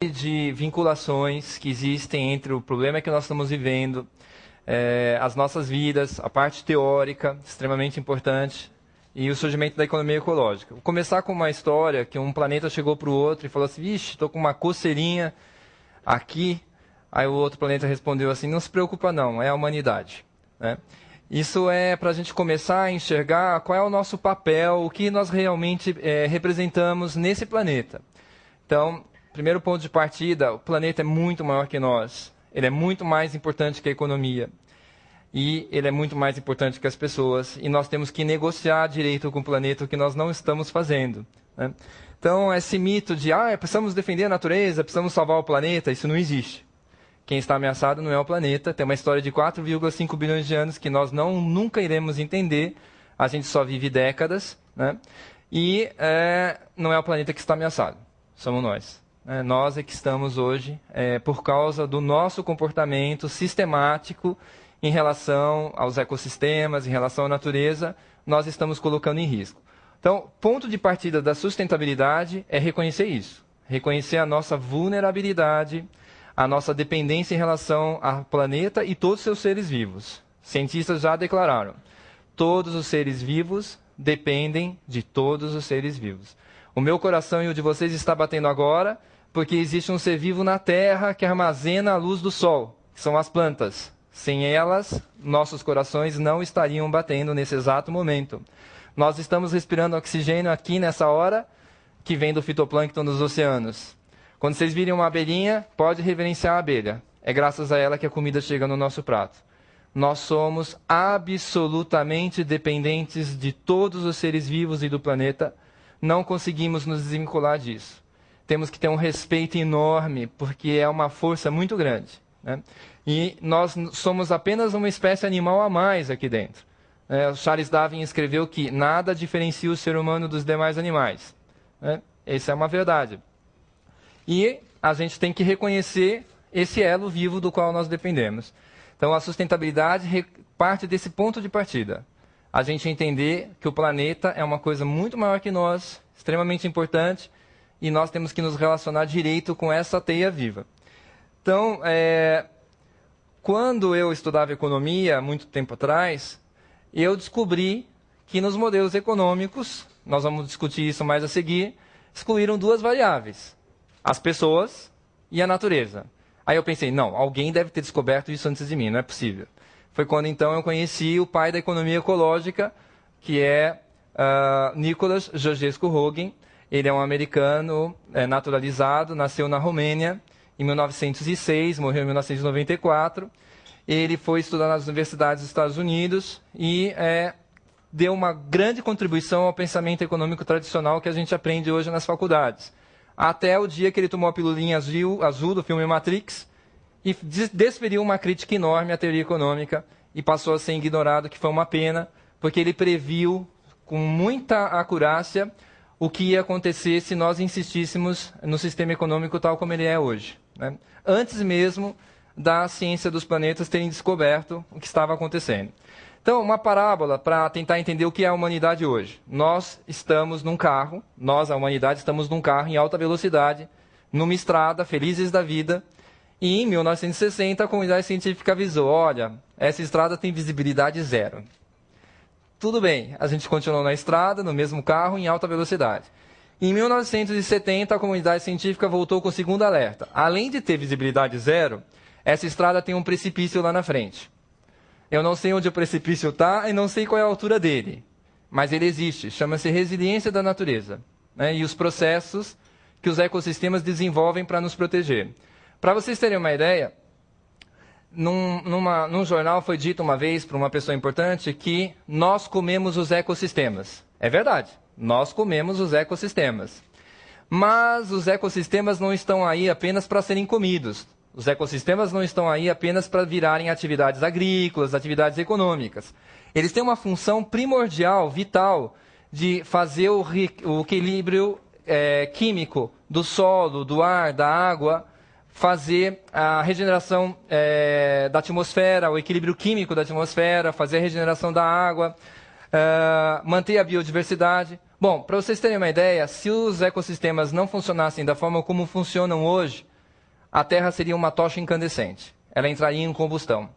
de vinculações que existem entre o problema que nós estamos vivendo, as nossas vidas, a parte teórica, extremamente importante, e o surgimento da economia ecológica. Vou começar com uma história que um planeta chegou para o outro e falou assim: vixe, estou com uma coceirinha aqui. Aí o outro planeta respondeu assim: não se preocupa não, é a humanidade. Né? Isso é para a gente começar a enxergar qual é o nosso papel, o que nós realmente representamos nesse planeta. Então, primeiro ponto de partida, o planeta é muito maior que nós. Ele é muito mais importante que a economia. E ele é muito mais importante que as pessoas. E nós temos que negociar direito com o planeta, o que nós não estamos fazendo. Né? Então, esse mito de precisamos defender a natureza, precisamos salvar o planeta, isso não existe. Quem está ameaçado não é o planeta. Tem uma história de 4,5 bilhões de anos que nós nunca iremos entender. A gente só vive décadas. Né? E não é o planeta que está ameaçado. Somos nós. Nós é que estamos hoje, por causa do nosso comportamento sistemático em relação aos ecossistemas, em relação à natureza, nós estamos colocando em risco. Então, ponto de partida da sustentabilidade é reconhecer isso. Reconhecer a nossa vulnerabilidade, a nossa dependência em relação ao planeta e todos os seus seres vivos. Cientistas já declararam: todos os seres vivos dependem de todos os seres vivos. O meu coração e o de vocês está batendo agora porque existe um ser vivo na Terra que armazena a luz do Sol, que são as plantas. Sem elas, nossos corações não estariam batendo nesse exato momento. Nós estamos respirando oxigênio aqui nessa hora, que vem do fitoplâncton dos oceanos. Quando vocês virem uma abelhinha, pode reverenciar a abelha. É graças a ela que a comida chega no nosso prato. Nós somos absolutamente dependentes de todos os seres vivos e do planeta. Não conseguimos nos desvincular disso. Temos que ter um respeito enorme, porque é uma força muito grande. Né? E nós somos apenas uma espécie animal a mais aqui dentro. Charles Darwin escreveu que nada diferencia o ser humano dos demais animais. Né? Essa é uma verdade. E a gente tem que reconhecer esse elo vivo do qual nós dependemos. Então, a sustentabilidade parte desse ponto de partida. A gente entender que o planeta é uma coisa muito maior que nós, extremamente importante, e nós temos que nos relacionar direito com essa teia viva. Então, quando eu estudava economia, muito tempo atrás, eu descobri que nos modelos econômicos, nós vamos discutir isso mais a seguir, excluíram duas variáveis: as pessoas e a natureza. Aí eu pensei, não, alguém deve ter descoberto isso antes de mim, não é possível. Foi quando então eu conheci o pai da economia ecológica, que é Nicholas Georgescu-Roegen. Ele é um americano naturalizado, nasceu na Romênia em 1906, morreu em 1994. Ele foi estudar nas universidades dos Estados Unidos e deu uma grande contribuição ao pensamento econômico tradicional que a gente aprende hoje nas faculdades. Até o dia que ele tomou a pilulinha azul do filme Matrix e desferiu uma crítica enorme à teoria econômica e passou a ser ignorado, que foi uma pena, porque ele previu com muita acurácia o que ia acontecer se nós insistíssemos no sistema econômico tal como ele é hoje. Né? Antes mesmo da ciência dos planetas terem descoberto o que estava acontecendo. Então, uma parábola para tentar entender o que é a humanidade hoje. Nós estamos num carro, a humanidade, estamos num carro em alta velocidade, numa estrada, felizes da vida, e em 1960 a comunidade científica avisou: olha, essa estrada tem visibilidade zero. Tudo bem, a gente continuou na estrada, no mesmo carro, em alta velocidade. Em 1970, a comunidade científica voltou com o segundo alerta. Além de ter visibilidade zero, essa estrada tem um precipício lá na frente. Eu não sei onde o precipício está e não sei qual é a altura dele, mas ele existe, chama-se resiliência da natureza, né? E os processos que os ecossistemas desenvolvem para nos proteger. Para vocês terem uma ideia, num jornal foi dito uma vez para uma pessoa importante que nós comemos os ecossistemas. É verdade, nós comemos os ecossistemas. Mas os ecossistemas não estão aí apenas para serem comidos. Os ecossistemas não estão aí apenas para virarem atividades agrícolas, atividades econômicas. Eles têm uma função primordial, vital, de fazer o equilíbrio químico do solo, do ar, da água, fazer a regeneração da atmosfera, o equilíbrio químico da atmosfera, fazer a regeneração da água, manter a biodiversidade. Bom, para vocês terem uma ideia, se os ecossistemas não funcionassem da forma como funcionam hoje, a Terra seria uma tocha incandescente. Ela entraria em combustão.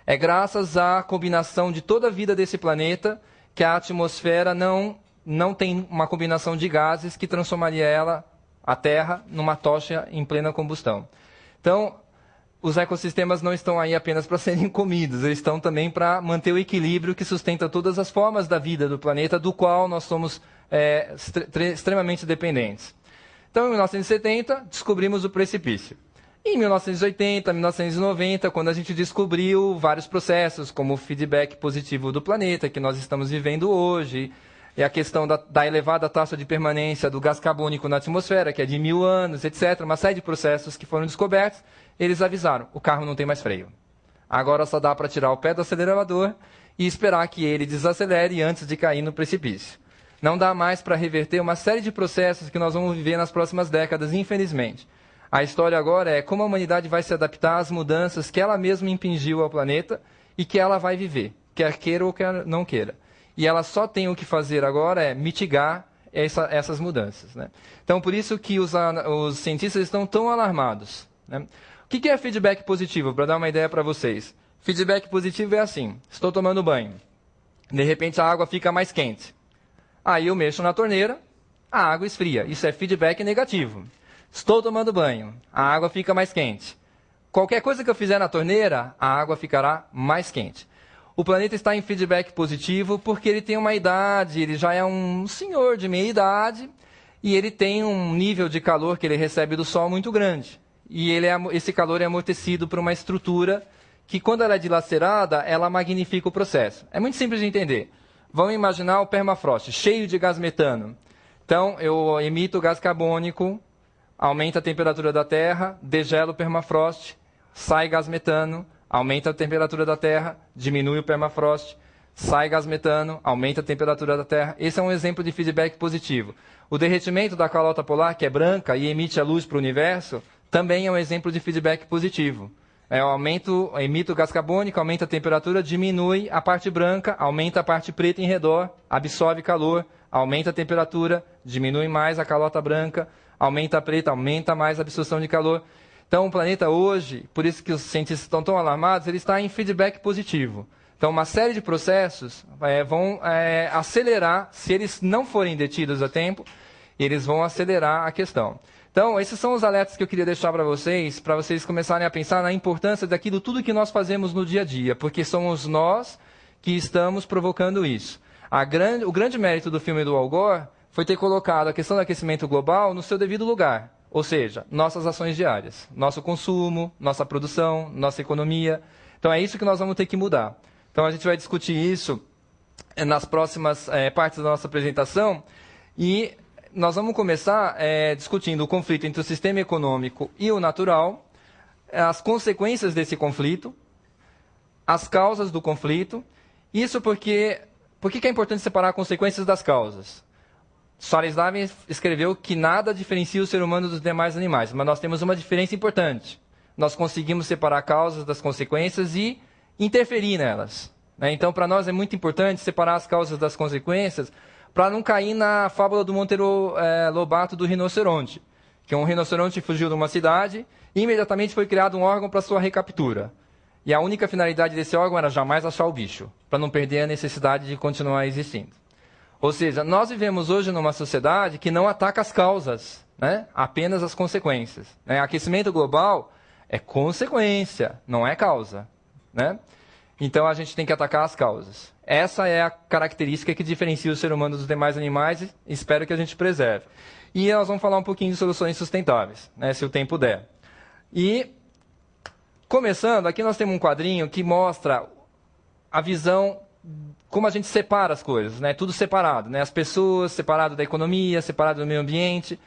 É graças à combinação de toda a vida desse planeta que a atmosfera não tem uma combinação de gases que transformaria a Terra, numa tocha em plena combustão. Então, os ecossistemas não estão aí apenas para serem comidos, eles estão também para manter o equilíbrio que sustenta todas as formas da vida do planeta, do qual nós somos extremamente dependentes. Então, em 1970, descobrimos o precipício. Em 1980, 1990, quando a gente descobriu vários processos, como o feedback positivo do planeta, que nós estamos vivendo hoje, e a questão da elevada taxa de permanência do gás carbônico na atmosfera, que é de 1000 anos, etc., uma série de processos que foram descobertos, eles avisaram, o carro não tem mais freio. Agora só dá para tirar o pé do acelerador e esperar que ele desacelere antes de cair no precipício. Não dá mais para reverter uma série de processos que nós vamos viver nas próximas décadas, infelizmente. A história agora é como a humanidade vai se adaptar às mudanças que ela mesma impingiu ao planeta e que ela vai viver, quer queira ou quer não queira. E ela só tem o que fazer agora é mitigar essas mudanças, né? Então, por isso que os cientistas estão tão alarmados, né? O que é feedback positivo? Para dar uma ideia para vocês. Feedback positivo é assim, estou tomando banho, de repente a água fica mais quente. Aí eu mexo na torneira, a água esfria. Isso é feedback negativo. Estou tomando banho, a água fica mais quente. Qualquer coisa que eu fizer na torneira, a água ficará mais quente. O planeta está em feedback positivo porque ele tem uma idade, ele já é um senhor de meia idade e ele tem um nível de calor que ele recebe do Sol muito grande. E esse calor é amortecido por uma estrutura que, quando ela é dilacerada, ela magnifica o processo. É muito simples de entender. Vamos imaginar o permafrost, cheio de gás metano. Então, eu emito gás carbônico, aumenta a temperatura da Terra, degela o permafrost, sai gás metano, aumenta a temperatura da Terra, diminui o permafrost, sai gás metano, aumenta a temperatura da Terra. Esse é um exemplo de feedback positivo. O derretimento da calota polar, que é branca e emite a luz para o universo, também é um exemplo de feedback positivo. Eu emito gás carbônico, aumenta a temperatura, diminui a parte branca, aumenta a parte preta em redor, absorve calor, aumenta a temperatura, diminui mais a calota branca, aumenta a preta, aumenta mais a absorção de calor. Então, o planeta hoje, por isso que os cientistas estão tão alarmados, ele está em feedback positivo. Então, uma série de processos vão acelerar, se eles não forem detidos a tempo, eles vão acelerar a questão. Então, esses são os alertas que eu queria deixar para vocês começarem a pensar na importância daquilo tudo que nós fazemos no dia a dia, porque somos nós que estamos provocando isso. O grande mérito do filme do Al Gore foi ter colocado a questão do aquecimento global no seu devido lugar. Ou seja, nossas ações diárias, nosso consumo, nossa produção, nossa economia. Então é isso que nós vamos ter que mudar. Então a gente vai discutir isso nas próximas partes da nossa apresentação e nós vamos começar discutindo o conflito entre o sistema econômico e o natural, as consequências desse conflito, as causas do conflito. Isso porque... Por que é importante separar consequências das causas? Charles Darwin escreveu que nada diferencia o ser humano dos demais animais, mas nós temos uma diferença importante. Nós conseguimos separar causas das consequências e interferir nelas, né? Então, para nós é muito importante separar as causas das consequências para não cair na fábula do Monteiro Lobato do rinoceronte, que um rinoceronte fugiu de uma cidade e imediatamente foi criado um órgão para sua recaptura. E a única finalidade desse órgão era jamais achar o bicho, para não perder a necessidade de continuar existindo. Ou seja, nós vivemos hoje numa sociedade que não ataca as causas, né? Apenas as consequências, né? Aquecimento global é consequência, não é causa, né? Então a gente tem que atacar as causas. Essa é a característica que diferencia o ser humano dos demais animais e espero que a gente preserve. E nós vamos falar um pouquinho de soluções sustentáveis, né? Se o tempo der. E, começando, aqui nós temos um quadrinho que mostra a visão, como a gente separa as coisas, né? Tudo separado, né? As pessoas, separado da economia, separado do meio ambiente.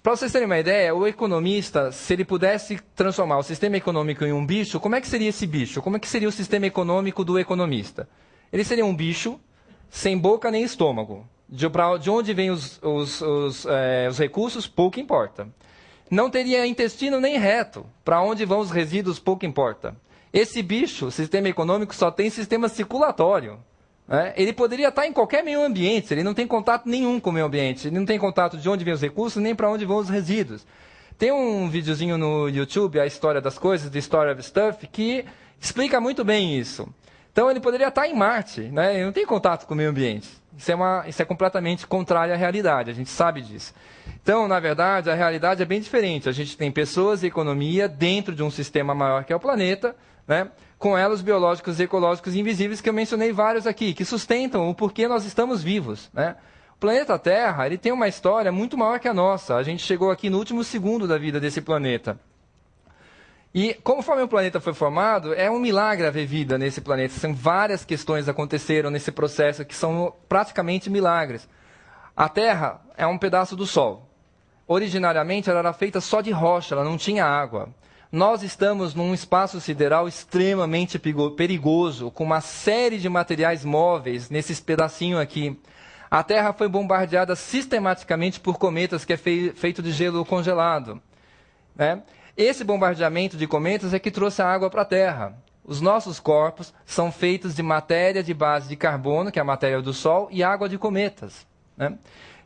Para vocês terem uma ideia, o economista, se ele pudesse transformar o sistema econômico em um bicho, como é que seria esse bicho? Como é que seria o sistema econômico do economista? Ele seria um bicho sem boca nem estômago. De onde vêm os recursos, pouco importa. Não teria intestino nem reto. Para onde vão os resíduos, pouco importa. Esse bicho, o sistema econômico, só tem sistema circulatório, né? Ele poderia estar em qualquer meio ambiente, ele não tem contato nenhum com o meio ambiente, ele não tem contato de onde vêm os recursos, nem para onde vão os resíduos. Tem um videozinho no YouTube, A História das Coisas, The Story of Stuff, que explica muito bem isso. Então, ele poderia estar em Marte, né? Ele não tem contato com o meio ambiente. Isso é completamente contrário à realidade, a gente sabe disso. Então, na verdade, a realidade é bem diferente. A gente tem pessoas e economia dentro de um sistema maior que é o planeta, né? Com elos biológicos e ecológicos invisíveis, que eu mencionei vários aqui, que sustentam o porquê nós estamos vivos, né? O planeta Terra, ele tem uma história muito maior que a nossa. A gente chegou aqui no último segundo da vida desse planeta. E conforme o planeta foi formado, é um milagre haver vida nesse planeta. São várias questões que aconteceram nesse processo que são praticamente milagres. A Terra é um pedaço do Sol. Originariamente, ela era feita só de rocha, ela não tinha água. Nós estamos num espaço sideral extremamente perigoso, com uma série de materiais móveis nesses pedacinhos aqui. A Terra foi bombardeada sistematicamente por cometas, que é feito de gelo congelado, né? Esse bombardeamento de cometas é que trouxe a água para a Terra. Os nossos corpos são feitos de matéria de base de carbono, que é a matéria do Sol, e água de cometas, né?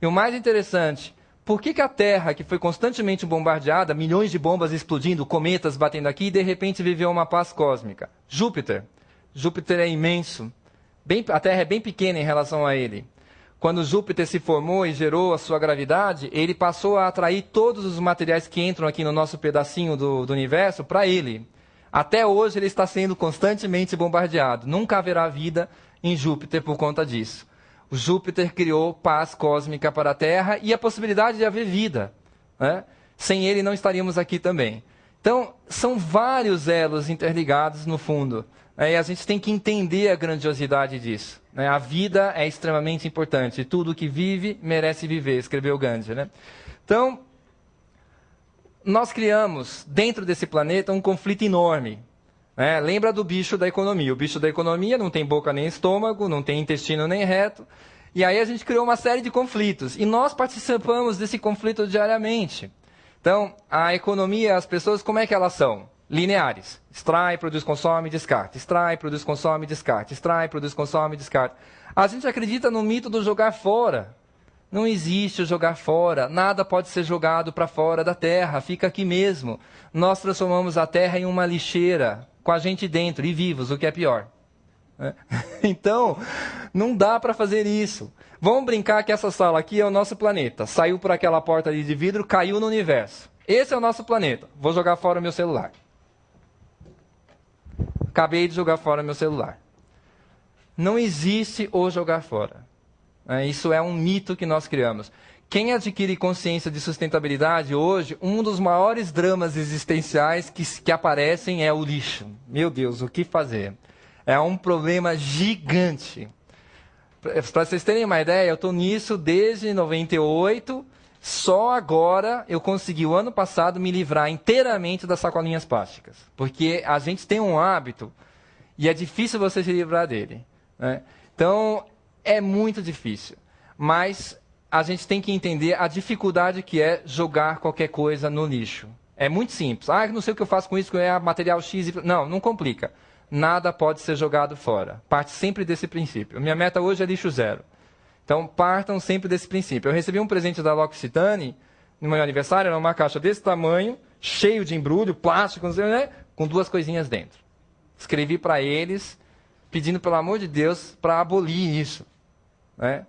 E o mais interessante, por que a Terra, que foi constantemente bombardeada, milhões de bombas explodindo, cometas batendo aqui, de repente viveu uma paz cósmica? Júpiter. Júpiter é imenso. A Terra é bem pequena em relação a ele. Quando Júpiter se formou e gerou a sua gravidade, ele passou a atrair todos os materiais que entram aqui no nosso pedacinho do universo para ele. Até hoje ele está sendo constantemente bombardeado. Nunca haverá vida em Júpiter por conta disso. O Júpiter criou paz cósmica para a Terra e a possibilidade de haver vida, né? Sem ele não estaríamos aqui também. Então, são vários elos interligados no fundo, né? E a gente tem que entender a grandiosidade disso, né? A vida é extremamente importante. Tudo que vive merece viver, escreveu Gandhi, né? Então, nós criamos dentro desse planeta um conflito enorme. Lembra do bicho da economia. O bicho da economia não tem boca nem estômago, não tem intestino nem reto. E aí a gente criou uma série de conflitos. E nós participamos desse conflito diariamente. Então, a economia, as pessoas, como é que elas são? Lineares. Extrai, produz, consome, descarta. Extrai, produz, consome, descarta. Extrai, produz, consome, descarta. A gente acredita no mito do jogar fora. Não existe o jogar fora. Nada pode ser jogado para fora da Terra. Fica aqui mesmo. Nós transformamos a Terra em uma lixeira, com a gente dentro e vivos, o que é pior. Então, não dá para fazer isso. Vamos brincar que essa sala aqui é o nosso planeta. Saiu por aquela porta ali de vidro, caiu no universo. Esse é o nosso planeta. Vou jogar fora o meu celular. Acabei de jogar fora o meu celular. Não existe o jogar fora. Isso é um mito que nós criamos. Quem adquire consciência de sustentabilidade hoje, um dos maiores dramas existenciais que aparecem é o lixo. Meu Deus, o que fazer? É um problema gigante. Para vocês terem uma ideia, eu estou nisso desde 98. Só agora eu consegui, o ano passado, me livrar inteiramente das sacolinhas plásticas. Porque a gente tem um hábito e é difícil você se livrar dele, né? Então, é muito difícil. Mas a gente tem que entender a dificuldade que é jogar qualquer coisa no lixo. É muito simples. Não sei o que eu faço com isso, que é material X. Não, não complica. Nada pode ser jogado fora. Parte sempre desse princípio. Minha meta hoje é lixo zero. Então, partam sempre desse princípio. Eu recebi um presente da L'Occitane no meu aniversário, era uma caixa desse tamanho, cheio de embrulho, plástico, né, com 2 coisinhas dentro. Escrevi para eles, pedindo, pelo amor de Deus, para abolir isso, né?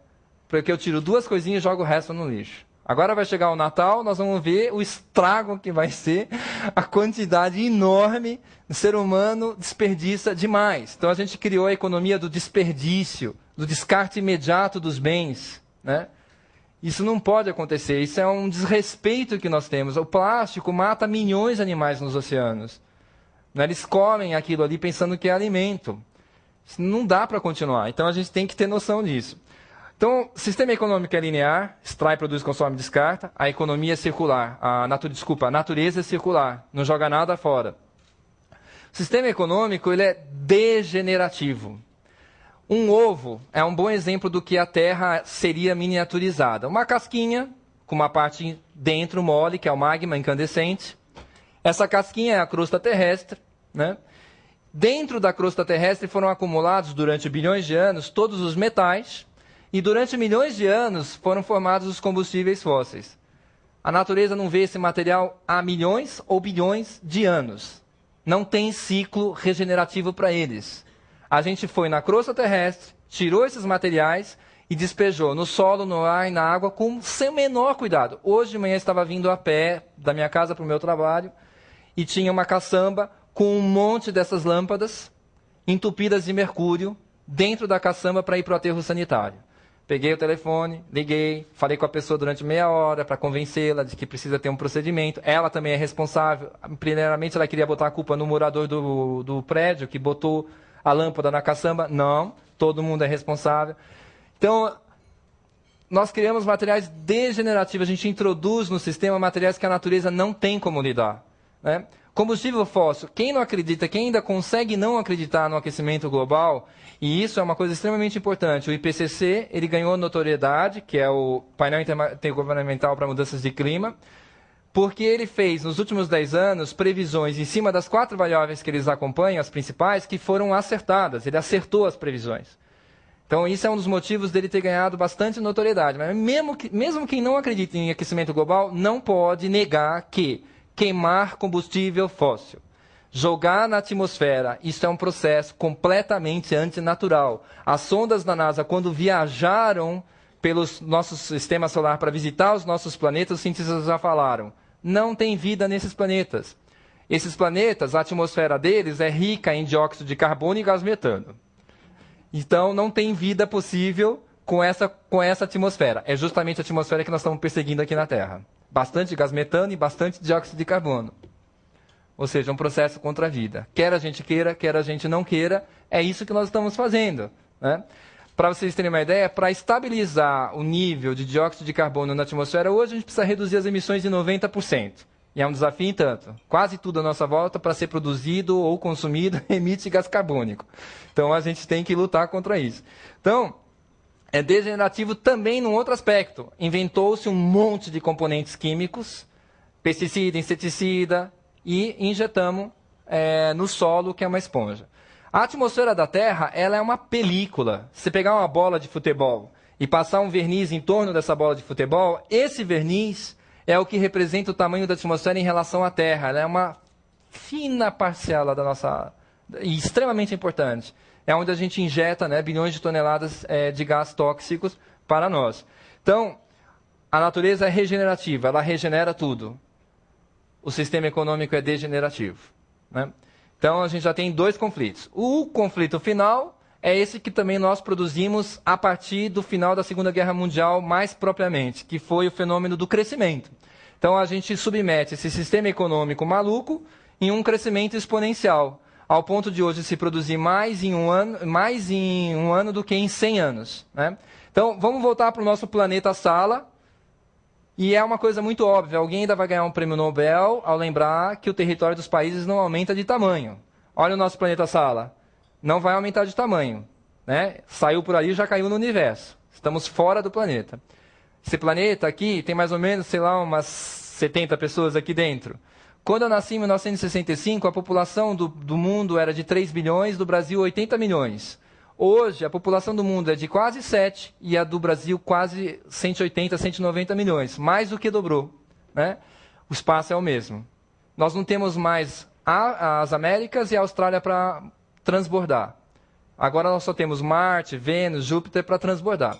Porque eu tiro 2 coisinhas e jogo o resto no lixo. Agora vai chegar o Natal, nós vamos ver o estrago que vai ser, a quantidade enorme do ser humano desperdiça demais. Então a gente criou a economia do desperdício, do descarte imediato dos bens, né? Isso não pode acontecer, isso é um desrespeito que nós temos. O plástico mata milhões de animais nos oceanos, né? Eles comem aquilo ali pensando que é alimento. Isso não dá para continuar, então a gente tem que ter noção disso. Então, o sistema econômico é linear, extrai, produz, consome, descarta. A economia é circular, a natureza é circular, não joga nada fora. O sistema econômico ele é degenerativo. Um ovo é um bom exemplo do que a Terra seria miniaturizada. Uma casquinha, com uma parte dentro mole, que é o magma incandescente. Essa casquinha é a crosta terrestre, né? Dentro da crosta terrestre foram acumulados, durante bilhões de anos, todos os metais. E durante milhões de anos foram formados os combustíveis fósseis. A natureza não vê esse material há milhões ou bilhões de anos. Não tem ciclo regenerativo para eles. A gente foi na crosta terrestre, tirou esses materiais e despejou no solo, no ar e na água com sem o menor cuidado. Hoje de manhã eu estava vindo a pé da minha casa para o meu trabalho e tinha uma caçamba com um monte dessas lâmpadas entupidas de mercúrio dentro da caçamba para ir para o aterro sanitário. Peguei o telefone, liguei, falei com a pessoa durante meia hora para convencê-la de que precisa ter um procedimento. Ela também é responsável. Primeiramente, ela queria botar a culpa no morador do prédio que botou a lâmpada na caçamba. Não, todo mundo é responsável. Então, nós criamos materiais degenerativos. A gente introduz no sistema materiais que a natureza não tem como lidar, né? Combustível fóssil, quem não acredita, quem ainda consegue não acreditar no aquecimento global, e isso é uma coisa extremamente importante. O IPCC, ele ganhou notoriedade, que é o painel intergovernamental para mudanças de clima, porque ele fez, nos últimos 10 anos, previsões em cima das 4 variáveis que eles acompanham, as principais, que foram acertadas. Ele acertou as previsões. Então, isso é um dos motivos dele ter ganhado bastante notoriedade. Mas mesmo quem não acredita em aquecimento global, não pode negar que queimar combustível fóssil, jogar na atmosfera, isso é um processo completamente antinatural. As sondas da NASA, quando viajaram pelo nosso sistema solar para visitar os nossos planetas, os cientistas já falaram, não tem vida nesses planetas. Esses planetas, a atmosfera deles é rica em dióxido de carbono e gás metano. Então, não tem vida possível com essa atmosfera. É justamente a atmosfera que nós estamos perseguindo aqui na Terra. Bastante gás metano e bastante dióxido de carbono. Ou seja, um processo contra a vida. Quer a gente queira, quer a gente não queira, é isso que nós estamos fazendo, né? Para vocês terem uma ideia, para estabilizar o nível de dióxido de carbono na atmosfera, hoje a gente precisa reduzir as emissões de 90%. E é um desafio em tanto. Quase tudo à nossa volta, para ser produzido ou consumido, emite gás carbônico. Então, a gente tem que lutar contra isso. Então, é degenerativo também num outro aspecto. Inventou-se um monte de componentes químicos, pesticida, inseticida, e injetamos no solo, que é uma esponja. A atmosfera da Terra, ela é uma película. Se pegar uma bola de futebol e passar um verniz em torno dessa bola de futebol, esse verniz é o que representa o tamanho da atmosfera em relação à Terra. Ela é uma fina parcela da nossa... e extremamente importante. É onde a gente injeta, né, bilhões de toneladas de gás tóxicos para nós. Então, a natureza é regenerativa, ela regenera tudo. O sistema econômico é degenerativo, né? Então, a gente já tem 2 conflitos. O conflito final é esse que também nós produzimos a partir do final da Segunda Guerra Mundial, mais propriamente, que foi o fenômeno do crescimento. Então, a gente submete esse sistema econômico maluco em um crescimento exponencial, ao ponto de hoje se produzir mais em um ano do que em 100 anos, né? Então, vamos voltar para o nosso planeta Sala. E é uma coisa muito óbvia, alguém ainda vai ganhar um prêmio Nobel ao lembrar que o território dos países não aumenta de tamanho. Olha o nosso planeta Sala, não vai aumentar de tamanho, né? Saiu por aí e já caiu no universo. Estamos fora do planeta. Esse planeta aqui tem mais ou menos, sei lá, umas 70 pessoas aqui dentro. Quando eu nasci em 1965, a população do mundo era de 3 bilhões, do Brasil 80 milhões. Hoje, a população do mundo é de quase 7 e a do Brasil quase 180, 190 milhões. Mais do que dobrou, né? O espaço é o mesmo. Nós não temos mais as Américas e a Austrália para transbordar. Agora nós só temos Marte, Vênus, Júpiter para transbordar.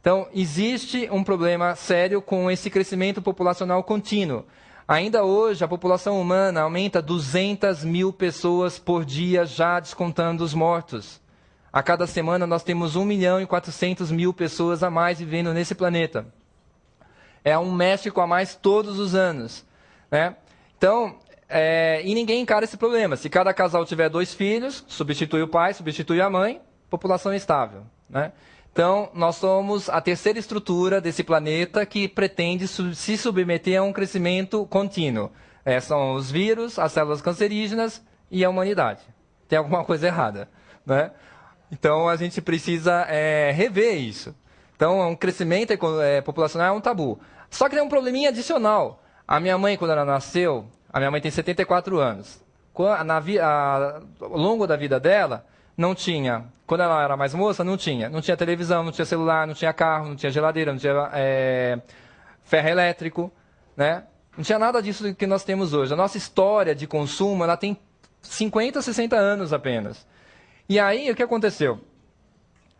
Então, existe um problema sério com esse crescimento populacional contínuo. Ainda hoje, a população humana aumenta 200 mil pessoas por dia, já descontando os mortos. A cada semana nós temos 1.400.000 pessoas a mais vivendo nesse planeta. É um México a mais todos os anos, né? Então, e ninguém encara esse problema. Se cada casal tiver 2 filhos, substitui o pai, substitui a mãe, população estável, né? Então, nós somos a terceira estrutura desse planeta que pretende se submeter a um crescimento contínuo. São os vírus, as células cancerígenas e a humanidade. Tem alguma coisa errada, né? Então, a gente precisa rever isso. Então, um crescimento populacional é um tabu. Só que tem um probleminha adicional. A minha mãe, quando ela nasceu, a minha mãe tem 74 anos. Ao longo da vida dela, não tinha, quando ela era mais moça, não tinha televisão, não tinha celular, não tinha carro, não tinha geladeira, não tinha ferro elétrico, né? Não tinha nada disso que nós temos hoje. A nossa história de consumo, ela tem 50, 60 anos apenas. E aí, o que aconteceu?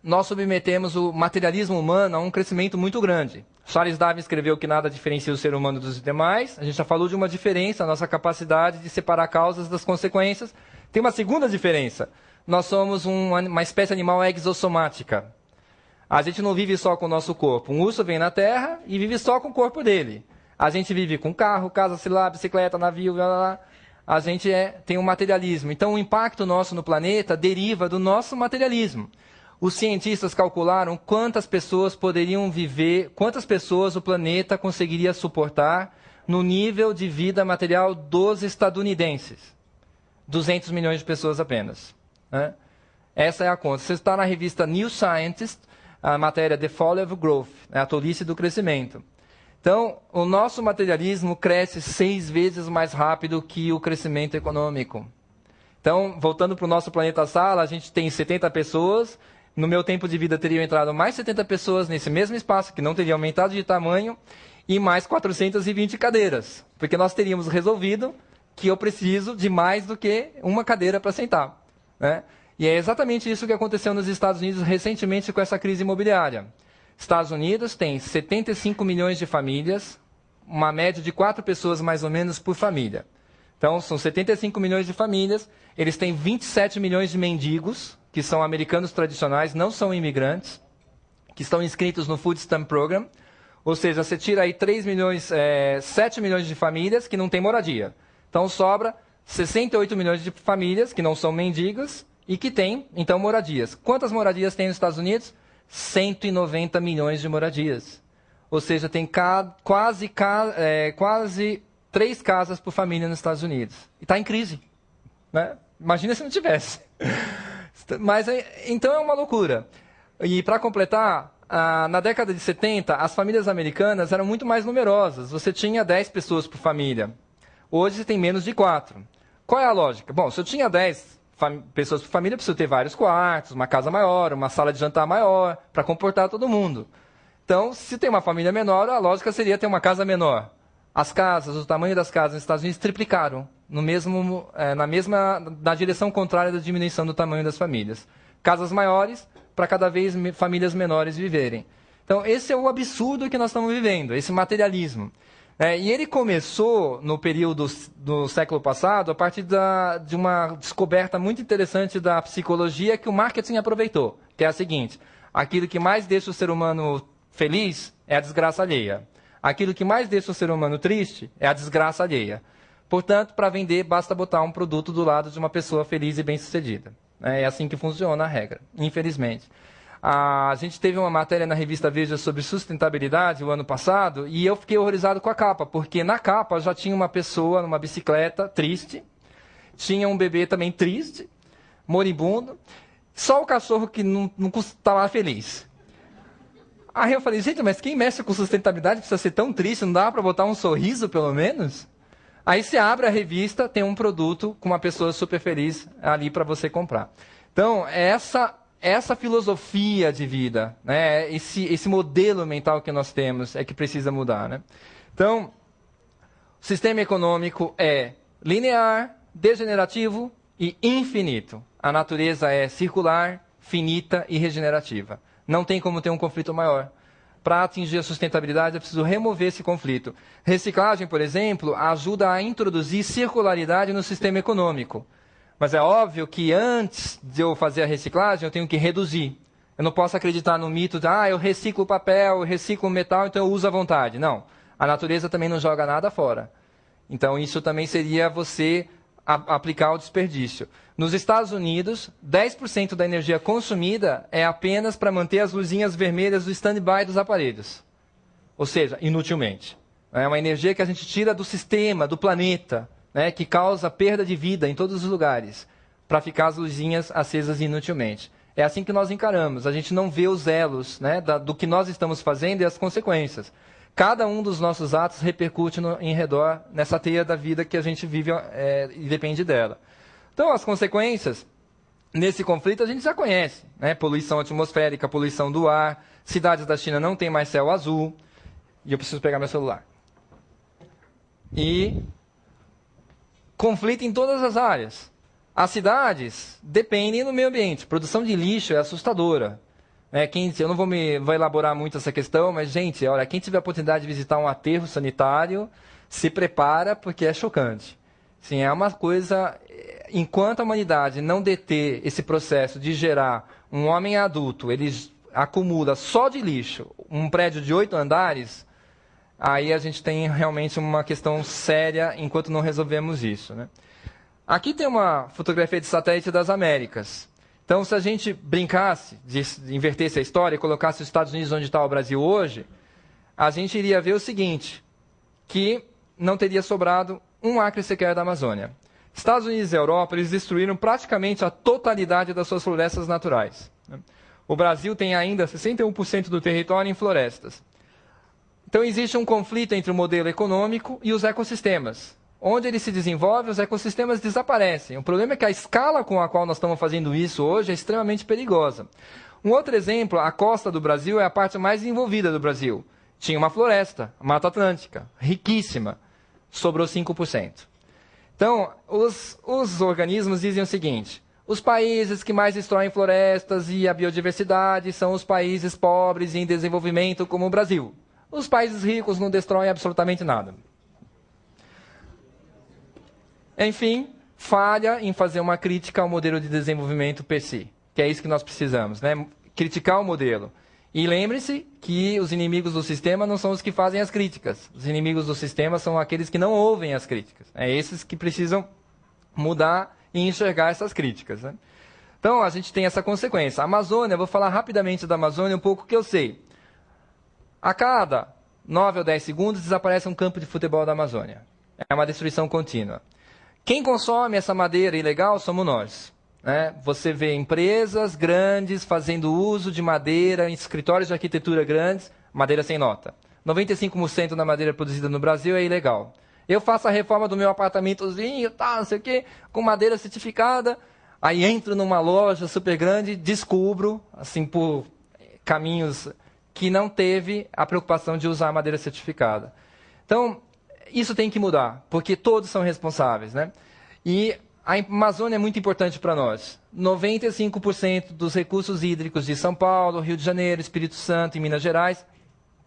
Nós submetemos o materialismo humano a um crescimento muito grande. Charles Darwin escreveu que nada diferencia o ser humano dos demais. A gente já falou de uma diferença, a nossa capacidade de separar causas das consequências. Tem uma segunda diferença. Nós somos uma espécie animal exossomática. A gente não vive só com o nosso corpo. Um urso vem na Terra e vive só com o corpo dele. A gente vive com carro, casa, celular, bicicleta, navio, blá, blá, blá. A gente tem um materialismo. Então, o impacto nosso no planeta deriva do nosso materialismo. Os cientistas calcularam quantas pessoas poderiam viver, quantas pessoas o planeta conseguiria suportar no nível de vida material dos estadunidenses. 200 milhões de pessoas apenas, né? Essa é a conta. Você está na revista New Scientist, a matéria The Folly of Growth, a tolice do crescimento. Então, o nosso materialismo cresce 6 vezes mais rápido que o crescimento econômico. Então, voltando para o nosso planeta Sala, a gente tem 70 pessoas. No meu tempo de vida teriam entrado mais 70 pessoas nesse mesmo espaço, que não teria aumentado de tamanho, e mais 420 cadeiras. Porque nós teríamos resolvido que eu preciso de mais do que uma cadeira para sentar, né? E é exatamente isso que aconteceu nos Estados Unidos recentemente com essa crise imobiliária. Estados Unidos tem 75 milhões de famílias, uma média de 4 pessoas mais ou menos por família. Então, são 75 milhões de famílias, eles têm 27 milhões de mendigos, que são americanos tradicionais, não são imigrantes, que estão inscritos no Food Stamp Program. Ou seja, você tira aí 7 milhões de famílias que não têm moradia. Então, sobra 68 milhões de famílias que não são mendigos e que têm, então, moradias. Quantas moradias tem nos Estados Unidos? 190 milhões de moradias. Ou seja, tem quase 3 casas por família nos Estados Unidos. E está em crise, né? Imagina se não tivesse. Mas, então, é uma loucura. E, para completar, na década de 70, as famílias americanas eram muito mais numerosas. Você tinha 10 pessoas por família. Hoje, você tem menos de 4. Qual é a lógica? Bom, se eu tinha 10 pessoas por família, eu preciso ter vários quartos, uma casa maior, uma sala de jantar maior, para comportar todo mundo. Então, se tem uma família menor, a lógica seria ter uma casa menor. As casas, o tamanho das casas nos Estados Unidos triplicaram, na direção contrária da diminuição do tamanho das famílias. Casas maiores, para cada vez famílias menores viverem. Então, esse é o absurdo que nós estamos vivendo, esse materialismo. E ele começou no período do século passado a partir de uma descoberta muito interessante da psicologia que o marketing aproveitou, que é a seguinte: aquilo que mais deixa o ser humano feliz é a desgraça alheia. Aquilo que mais deixa o ser humano triste é a desgraça alheia. Portanto, para vender, basta botar um produto do lado de uma pessoa feliz e bem-sucedida. É assim que funciona a regra, infelizmente. A gente teve uma matéria na revista Veja sobre sustentabilidade o ano passado e eu fiquei horrorizado com a capa, porque na capa já tinha uma pessoa numa bicicleta triste, tinha um bebê também triste, moribundo, só o cachorro que não estava feliz. Aí eu falei, gente, mas quem mexe com sustentabilidade precisa ser tão triste, não dá para botar um sorriso pelo menos? Aí você abre a revista, tem um produto com uma pessoa super feliz ali para você comprar. Então, essa filosofia de vida, né, esse modelo mental que nós temos é que precisa mudar, né? Então, o sistema econômico é linear, degenerativo e infinito. A natureza é circular, finita e regenerativa. Não tem como ter um conflito maior. Para atingir a sustentabilidade, é preciso remover esse conflito. Reciclagem, por exemplo, ajuda a introduzir circularidade no sistema econômico. Mas é óbvio que antes de eu fazer a reciclagem, eu tenho que reduzir. Eu não posso acreditar no mito de, eu reciclo papel, eu reciclo metal, então eu uso à vontade. Não. A natureza também não joga nada fora. Então, isso também seria você aplicar o desperdício. Nos Estados Unidos, 10% da energia consumida é apenas para manter as luzinhas vermelhas do stand-by dos aparelhos. Ou seja, inutilmente. É uma energia que a gente tira do sistema, do planeta, né, que causa perda de vida em todos os lugares, para ficar as luzinhas acesas inutilmente. É assim que nós encaramos. A gente não vê os elos, né, do que nós estamos fazendo e as consequências. Cada um dos nossos atos repercute em redor nessa teia da vida que a gente vive e depende dela. Então, as consequências nesse conflito a gente já conhece, né? Poluição atmosférica, poluição do ar, cidades da China não têm mais céu azul. E eu preciso pegar meu celular. e conflito em todas as áreas. As cidades dependem do meio ambiente. Produção de lixo é assustadora. Eu não vou elaborar muito essa questão, mas, gente, olha, quem tiver a oportunidade de visitar um aterro sanitário, se prepara, porque é chocante. Sim, é uma coisa... Enquanto a humanidade não deter esse processo de gerar um homem adulto, ele acumula só de lixo um prédio de 8 andares, aí a gente tem realmente uma questão séria enquanto não resolvemos isso, né? Aqui tem uma fotografia de satélite das Américas. Então, se a gente brincasse, de invertesse a história e colocasse os Estados Unidos onde está o Brasil hoje, a gente iria ver o seguinte, que não teria sobrado um acre sequer da Amazônia. Estados Unidos e Europa, eles destruíram praticamente a totalidade das suas florestas naturais. O Brasil tem ainda 61% do território em florestas. Então, existe um conflito entre o modelo econômico e os ecossistemas. Onde ele se desenvolve, os ecossistemas desaparecem. O problema é que a escala com a qual nós estamos fazendo isso hoje é extremamente perigosa. Um outro exemplo, a costa do Brasil é a parte mais envolvida do Brasil. Tinha uma floresta, a Mata Atlântica, riquíssima, sobrou 5%. Então, os organismos dizem o seguinte, os países que mais destroem florestas e a biodiversidade são os países pobres e em desenvolvimento como o Brasil. Os países ricos não destroem absolutamente nada. Enfim, falha em fazer uma crítica ao modelo de desenvolvimento per se, que é isso que nós precisamos, né? Criticar o modelo. E lembre-se que os inimigos do sistema não são os que fazem as críticas. Os inimigos do sistema são aqueles que não ouvem as críticas. É esses que precisam mudar e enxergar essas críticas, né? Então, a gente tem essa consequência. A Amazônia, eu vou falar rapidamente da Amazônia, um pouco que eu sei. A cada 9 ou 10 segundos desaparece um campo de futebol da Amazônia. É uma destruição contínua. Quem consome essa madeira ilegal somos nós, né? Você vê empresas grandes fazendo uso de madeira, em escritórios de arquitetura grandes, madeira sem nota. 95% da madeira produzida no Brasil é ilegal. Eu faço a reforma do meu apartamentozinho, não sei o quê, com madeira certificada, aí entro numa loja super grande, descubro, assim, por caminhos que não teve a preocupação de usar madeira certificada. Então, isso tem que mudar, porque todos são responsáveis, né? E a Amazônia é muito importante para nós. 95% dos recursos hídricos de São Paulo, Rio de Janeiro, Espírito Santo e Minas Gerais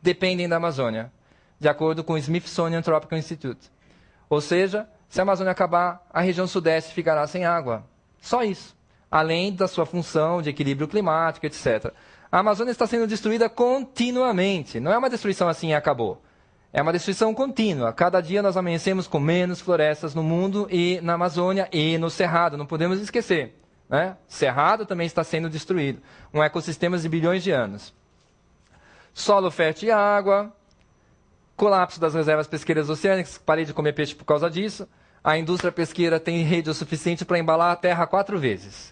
dependem da Amazônia, de acordo com o Smithsonian Tropical Institute. Ou seja, se a Amazônia acabar, a região sudeste ficará sem água. Só isso. Além da sua função de equilíbrio climático, etc. A Amazônia está sendo destruída continuamente. Não é uma destruição assim e acabou. É uma destruição contínua. Cada dia nós amanhecemos com menos florestas no mundo e na Amazônia e no Cerrado. Não podemos esquecer, né? Cerrado também está sendo destruído. Um ecossistema de bilhões de anos. Solo fértil e água. Colapso das reservas pesqueiras oceânicas. Parei de comer peixe por causa disso. A indústria pesqueira tem rede o suficiente para embalar a terra 4 vezes.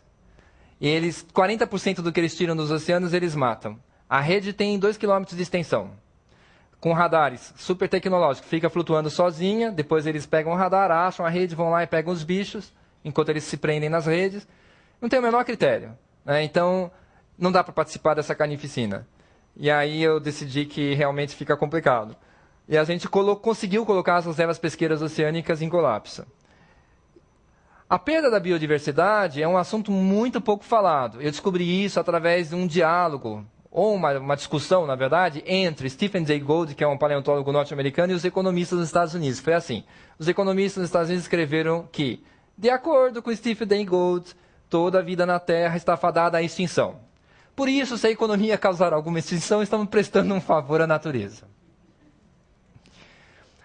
E 40% do que eles tiram dos oceanos, eles matam. A rede tem 2 km de extensão. Com radares super tecnológicos, fica flutuando sozinha, depois eles pegam o radar, acham a rede, vão lá e pegam os bichos, enquanto eles se prendem nas redes. Não tem o menor critério, né? Então, não dá para participar dessa carnificina. E aí eu decidi que realmente fica complicado. E a gente conseguiu colocar as reservas pesqueiras oceânicas em colapso. A perda da biodiversidade é um assunto muito pouco falado. Eu descobri isso através de um diálogo, ou uma discussão, na verdade, entre Stephen Jay Gould, que é um paleontólogo norte-americano, e os economistas dos Estados Unidos. Foi assim, os economistas dos Estados Unidos escreveram que, de acordo com Stephen Jay Gould, toda a vida na Terra está fadada à extinção. Por isso, se a economia causar alguma extinção, estamos prestando um favor à natureza.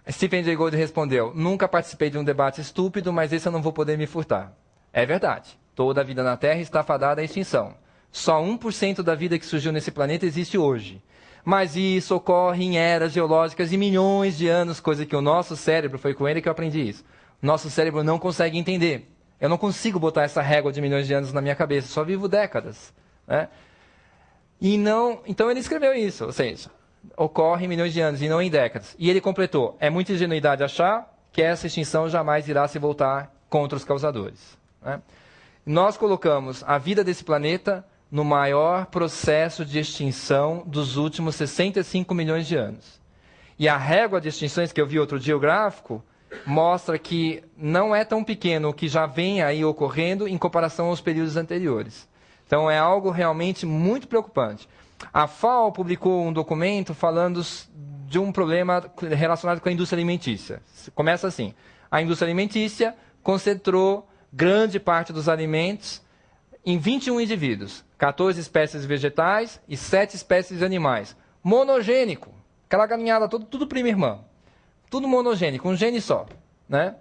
Stephen Jay Gould respondeu, nunca participei de um debate estúpido, mas esse eu não vou poder me furtar. É verdade, toda a vida na Terra está fadada à extinção. Só 1% da vida que surgiu nesse planeta existe hoje. Mas isso ocorre em eras geológicas de milhões de anos, coisa que o nosso cérebro, foi com ele que eu aprendi isso, nosso cérebro não consegue entender. Eu não consigo botar essa régua de milhões de anos na minha cabeça, só vivo décadas, né? Então ele escreveu isso, ou seja, ocorre em milhões de anos e não em décadas. E ele completou, é muita ingenuidade achar que essa extinção jamais irá se voltar contra os causadores, né? Nós colocamos a vida desse planeta no maior processo de extinção dos últimos 65 milhões de anos. E a régua de extinções que eu vi outro dia, o gráfico, mostra que não é tão pequeno o que já vem aí ocorrendo em comparação aos períodos anteriores. Então, é algo realmente muito preocupante. A FAO publicou um documento falando de um problema relacionado com a indústria alimentícia. Começa assim: a indústria alimentícia concentrou grande parte dos alimentos em 21 indivíduos, 14 espécies vegetais e 7 espécies animais. Monogênico. Aquela caminhada toda, tudo prima irmã. Tudo monogênico, um gene só, né?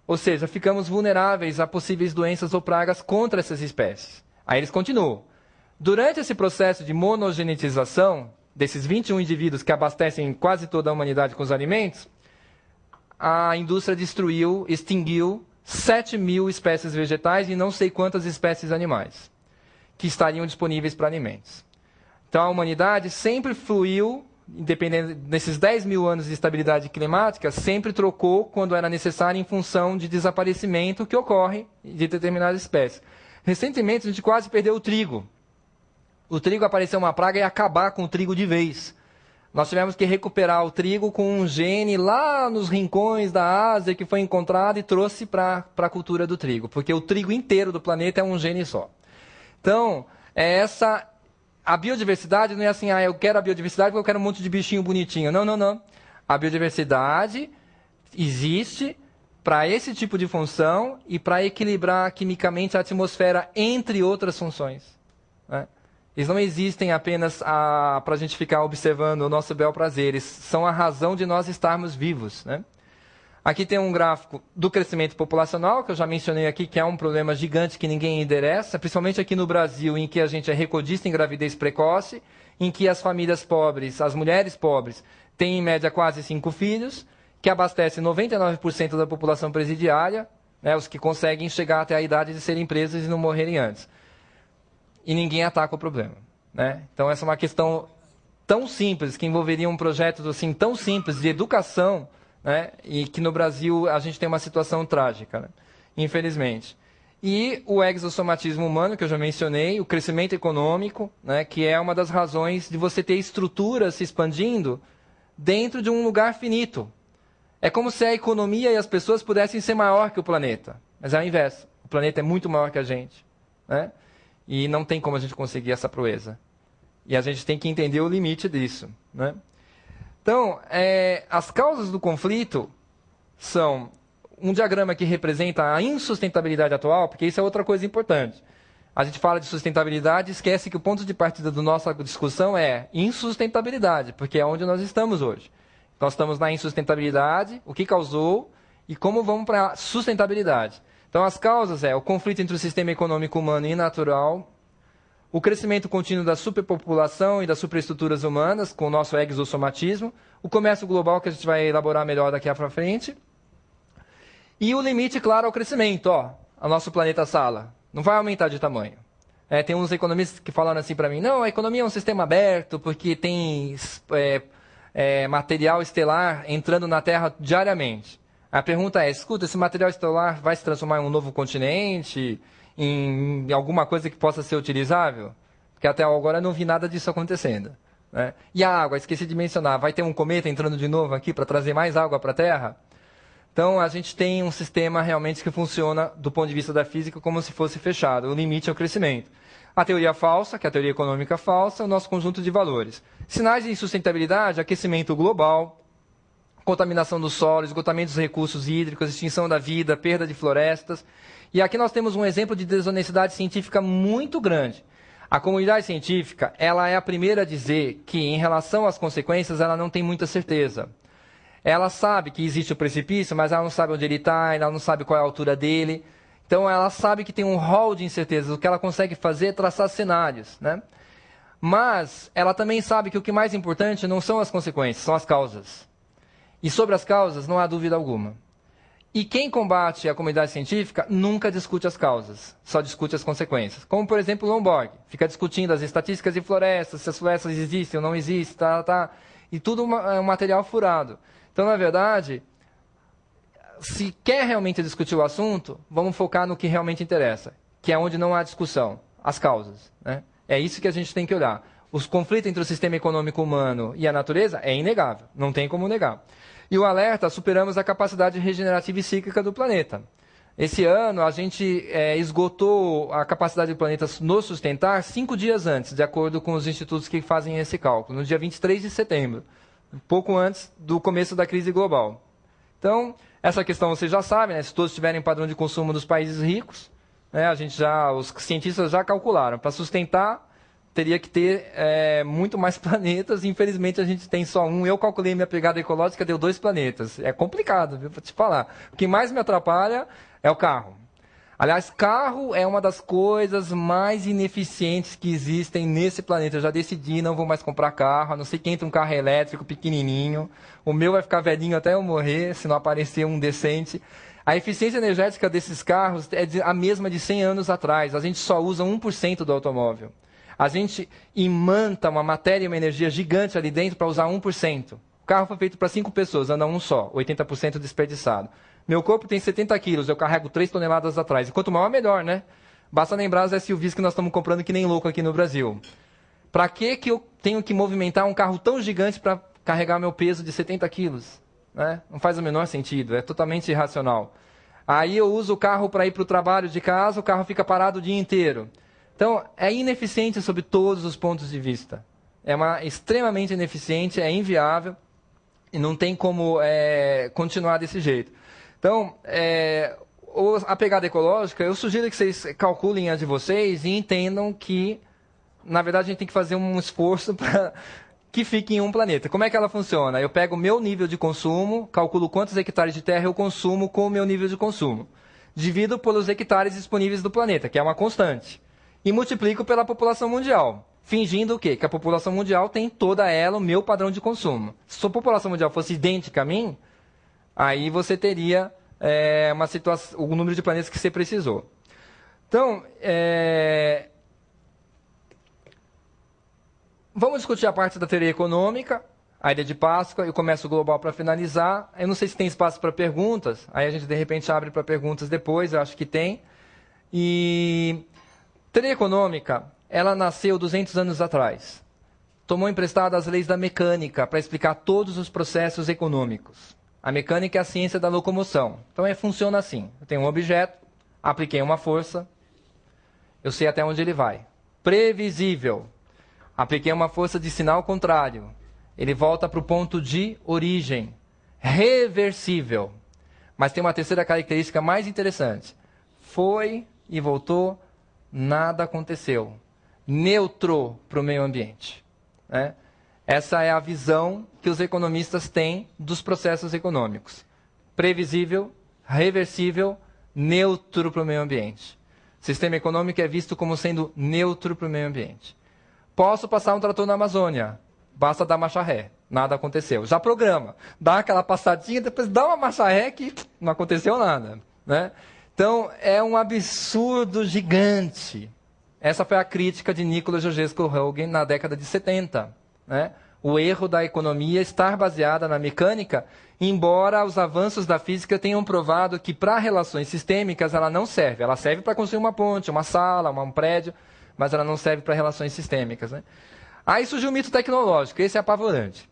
Ou seja, ficamos vulneráveis a possíveis doenças ou pragas contra essas espécies. Aí eles continuam. Durante esse processo de monogenetização, desses 21 indivíduos que abastecem quase toda a humanidade com os alimentos, a indústria destruiu, extinguiu 7.000 espécies vegetais e não sei quantas espécies animais que estariam disponíveis para alimentos. Então a humanidade sempre fluiu, independente desses 10.000 anos de estabilidade climática, sempre trocou quando era necessário em função de desaparecimento que ocorre de determinadas espécies. Recentemente a gente quase perdeu o trigo. O trigo apareceu uma praga e ia acabar com o trigo de vez. Nós tivemos que recuperar o trigo com um gene lá nos rincões da Ásia que foi encontrado e trouxe para a cultura do trigo, porque o trigo inteiro do planeta é um gene só. Então, a biodiversidade não é assim, eu quero a biodiversidade porque eu quero um monte de bichinho bonitinho. Não, não, não. A biodiversidade existe para esse tipo de função e para equilibrar quimicamente a atmosfera, entre outras funções, né? Eles não existem apenas para a gente ficar observando o nosso bel prazer, eles são a razão de nós estarmos vivos, né? Aqui tem um gráfico do crescimento populacional, que eu já mencionei aqui, que é um problema gigante que ninguém endereça, principalmente aqui no Brasil, em que a gente é recordista em gravidez precoce, em que as famílias pobres, as mulheres pobres, têm em média quase 5 filhos, que abastece 99% da população presidiária, né, os que conseguem chegar até a idade de serem presos e não morrerem antes. E ninguém ataca o problema, né? Então essa é uma questão tão simples, que envolveria um projeto assim, tão simples de educação, né? E que no Brasil a gente tem uma situação trágica, né? Infelizmente. E o exossomatismo humano, que eu já mencionei, o crescimento econômico, né? Que é uma das razões de você ter estruturas se expandindo dentro de um lugar finito. É como se a economia e as pessoas pudessem ser maior que o planeta, mas é o inverso. O planeta é muito maior que a gente, né? E não tem como a gente conseguir essa proeza. E a gente tem que entender o limite disso, né? Então, as causas do conflito são um diagrama que representa a insustentabilidade atual, porque isso é outra coisa importante. A gente fala de sustentabilidade e esquece que o ponto de partida da nossa discussão é insustentabilidade, porque é onde nós estamos hoje. Nós estamos na insustentabilidade, o que causou e como vamos para a sustentabilidade. Então, as causas o conflito entre o sistema econômico humano e natural, o crescimento contínuo da superpopulação e das superestruturas humanas, com o nosso exossomatismo, o comércio global, que a gente vai elaborar melhor daqui para frente, e o limite, claro, ao crescimento. O nosso planeta Sala não vai aumentar de tamanho. Tem uns economistas que falaram assim para mim, não, a economia é um sistema aberto, porque tem material estelar entrando na Terra diariamente. A pergunta é, escuta, esse material estelar vai se transformar em um novo continente, em alguma coisa que possa ser utilizável? Porque até agora eu não vi nada disso acontecendo, né? E a água, esqueci de mencionar, vai ter um cometa entrando de novo aqui para trazer mais água para a Terra? Então a gente tem um sistema realmente que funciona do ponto de vista da física como se fosse fechado, o limite é o crescimento. A teoria falsa, que é a teoria econômica falsa, é o nosso conjunto de valores. Sinais de insustentabilidade, aquecimento global, contaminação do solo, esgotamento dos recursos hídricos, extinção da vida, perda de florestas. E aqui nós temos um exemplo de desonestidade científica muito grande. A comunidade científica, ela é a primeira a dizer que, em relação às consequências, ela não tem muita certeza. Ela sabe que existe o precipício, mas ela não sabe onde ele está, ela não sabe qual é a altura dele. Então, ela sabe que tem um rol de incertezas. O que ela consegue fazer é traçar cenários, né? Mas ela também sabe que o que mais importante não são as consequências, são as causas. E sobre as causas, não há dúvida alguma. E quem combate a comunidade científica nunca discute as causas, só discute as consequências. Como, por exemplo, Lomborg. Fica discutindo as estatísticas de florestas, se as florestas existem ou não existem, e tudo é um material furado. Então, na verdade, se quer realmente discutir o assunto, vamos focar no que realmente interessa, que é onde não há discussão, as causas, né? É isso que a gente tem que olhar. os conflitos entre o sistema econômico humano e a natureza é inegável, não tem como negar. E o alerta, superamos a capacidade regenerativa e cíclica do planeta. Esse ano, a gente esgotou a capacidade do planeta nos sustentar 5 dias antes, de acordo com os institutos que fazem esse cálculo, no dia 23 de setembro, um pouco antes do começo da crise global. Então, essa questão vocês já sabem, né? Se todos tiverem padrão de consumo dos países ricos, né? Os cientistas já calcularam, para sustentar, teria que ter muito mais planetas, e infelizmente a gente tem só um. Eu calculei minha pegada ecológica, deu 2 planetas. É complicado, viu, para te falar. O que mais me atrapalha é o carro. Aliás, carro é uma das coisas mais ineficientes que existem nesse planeta. Eu já decidi, não vou mais comprar carro, a não ser que entre um carro elétrico pequenininho. O meu vai ficar velhinho até eu morrer, se não aparecer um decente. A eficiência energética desses carros é a mesma de 100 anos atrás. A gente só usa 1% do automóvel. A gente imanta uma matéria e uma energia gigante ali dentro para usar 1%. O carro foi feito para 5 pessoas, anda um só, 80% desperdiçado. Meu corpo tem 70 quilos, eu carrego 3 toneladas atrás. E quanto maior, melhor, né? Basta lembrar as SUVs que nós estamos comprando que nem louco aqui no Brasil. Para que eu tenho que movimentar um carro tão gigante para carregar meu peso de 70 quilos? Né? Não faz o menor sentido, é totalmente irracional. Aí eu uso o carro para ir para o trabalho de casa, o carro fica parado o dia inteiro. Então, é ineficiente sob todos os pontos de vista. Extremamente ineficiente, é inviável e não tem como continuar desse jeito. Então, a pegada ecológica, eu sugiro que vocês calculem a de vocês e entendam que, na verdade, a gente tem que fazer um esforço para que fique em um planeta. Como é que ela funciona? Eu pego o meu nível de consumo, calculo quantos hectares de terra eu consumo com o meu nível de consumo. Divido pelos hectares disponíveis do planeta, que é uma constante. E multiplico pela população mundial, fingindo o quê? Que a população mundial tem toda ela o meu padrão de consumo. Se a população mundial fosse idêntica a mim, aí você teria uma situação, o número de planetas que você precisou. Então, vamos discutir a parte da teoria econômica, a Ilha de Páscoa, eu começo o global para finalizar. Eu não sei se tem espaço para perguntas, aí a gente de repente abre para perguntas depois, eu acho que tem. Teoria econômica, ela nasceu 200 anos atrás. Tomou emprestado as leis da mecânica para explicar todos os processos econômicos. A mecânica é a ciência da locomoção. Então, funciona assim. Eu tenho um objeto, apliquei uma força, eu sei até onde ele vai. Previsível. Apliquei uma força de sinal contrário. Ele volta para o ponto de origem. Reversível. Mas tem uma terceira característica mais interessante. Foi e voltou, nada aconteceu. Neutro para o meio ambiente. Né? Essa é a visão que os economistas têm dos processos econômicos. Previsível, reversível, neutro para o meio ambiente. O sistema econômico é visto como sendo neutro para o meio ambiente. Posso passar um trator na Amazônia, basta dar marcha ré, nada aconteceu. Já programa, dá aquela passadinha, depois dá uma marcha ré que não aconteceu nada. Né? Então, é um absurdo gigante. Essa foi a crítica de Nicholas Georgescu-Roegen na década de 70. Né? O erro da economia estar baseada na mecânica, embora os avanços da física tenham provado que para relações sistêmicas ela não serve. Ela serve para construir uma ponte, uma sala, um prédio, mas ela não serve para relações sistêmicas. Né? Aí surgiu o mito tecnológico, esse é apavorante,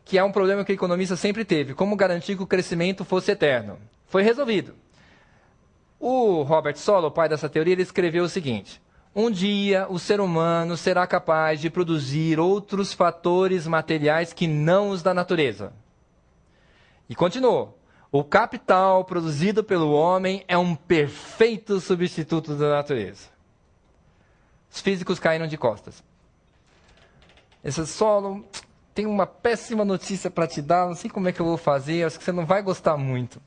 que é um problema que o economista sempre teve, como garantir que o crescimento fosse eterno. Foi resolvido. O Robert Solow, pai dessa teoria, ele escreveu o seguinte: um dia o ser humano será capaz de produzir outros fatores materiais que não os da natureza. E continuou: o capital produzido pelo homem é um perfeito substituto da natureza. Os físicos caíram de costas. Esse Solow, tem uma péssima notícia para te dar, não sei como é que eu vou fazer, acho que você não vai gostar muito.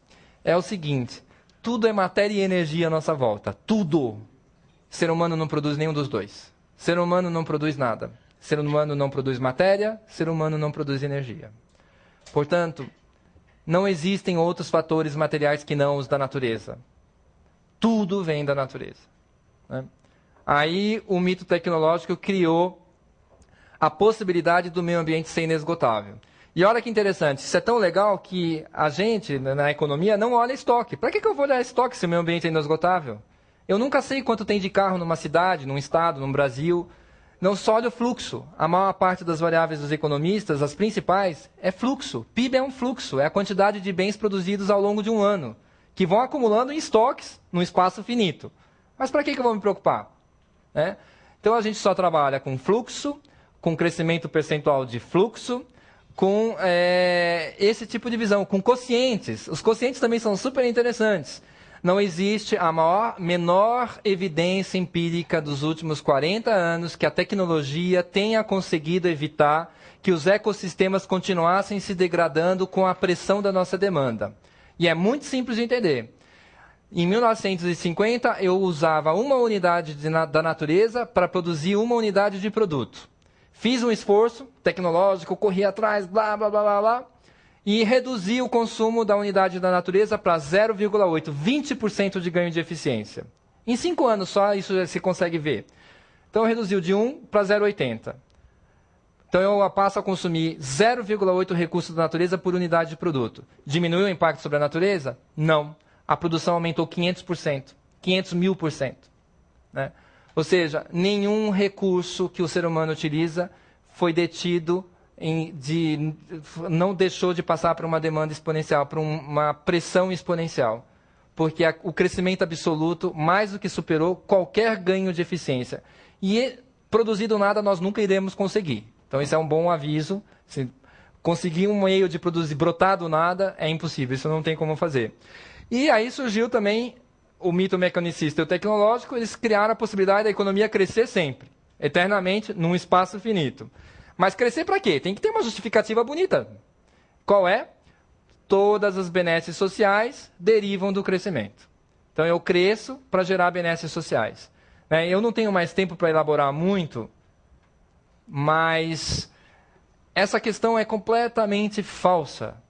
É o seguinte: tudo é matéria e energia à nossa volta. Tudo. Ser humano não produz nenhum dos dois. Ser humano não produz nada. Ser humano não produz matéria, ser humano não produz energia. Portanto, não existem outros fatores materiais que não os da natureza. Tudo vem da natureza. Né? Aí o mito tecnológico criou a possibilidade do meio ambiente ser inesgotável. E olha que interessante, isso é tão legal que a gente, na economia, não olha estoque. Para que eu vou olhar estoque se o meio ambiente é inesgotável? Eu nunca sei quanto tem de carro numa cidade, num estado, num Brasil. Não só olha o fluxo. A maior parte das variáveis dos economistas, as principais, é fluxo. PIB é um fluxo, é a quantidade de bens produzidos ao longo de um ano, que vão acumulando em estoques, num espaço finito. Mas para que eu vou me preocupar? Né? Então a gente só trabalha com fluxo, com crescimento percentual de fluxo, com esse tipo de visão, com quocientes. Os quocientes também são super interessantes. Não existe a menor evidência empírica dos últimos 40 anos que a tecnologia tenha conseguido evitar que os ecossistemas continuassem se degradando com a pressão da nossa demanda. E é muito simples de entender. Em 1950, eu usava uma unidade da natureza para produzir uma unidade de produto. Fiz um esforço tecnológico, corri atrás, blá, blá, blá, blá, blá, e reduzi o consumo da unidade da natureza para 0,8, 20% de ganho de eficiência. Em 5 anos só isso já se consegue ver. Então, reduziu de 1 para 0,80. Então, eu passo a consumir 0,8 recursos da natureza por unidade de produto. Diminuiu o impacto sobre a natureza? Não. A produção aumentou 500%, 500.000%. Né? Ou seja, nenhum recurso que o ser humano utiliza foi detido, não deixou de passar por uma demanda exponencial, por uma pressão exponencial. Porque o crescimento absoluto mais do que superou qualquer ganho de eficiência. E produzido nada nós nunca iremos conseguir. Então, isso é um bom aviso. Se conseguir um meio de produzir brotar do nada é impossível, isso não tem como fazer. E aí surgiu também o mito mecanicista e o tecnológico, eles criaram a possibilidade da economia crescer sempre, eternamente, num espaço finito. Mas crescer para quê? Tem que ter uma justificativa bonita. Qual é? Todas as benesses sociais derivam do crescimento. Então eu cresço para gerar benesses sociais. Eu não tenho mais tempo para elaborar muito, mas essa questão é completamente falsa.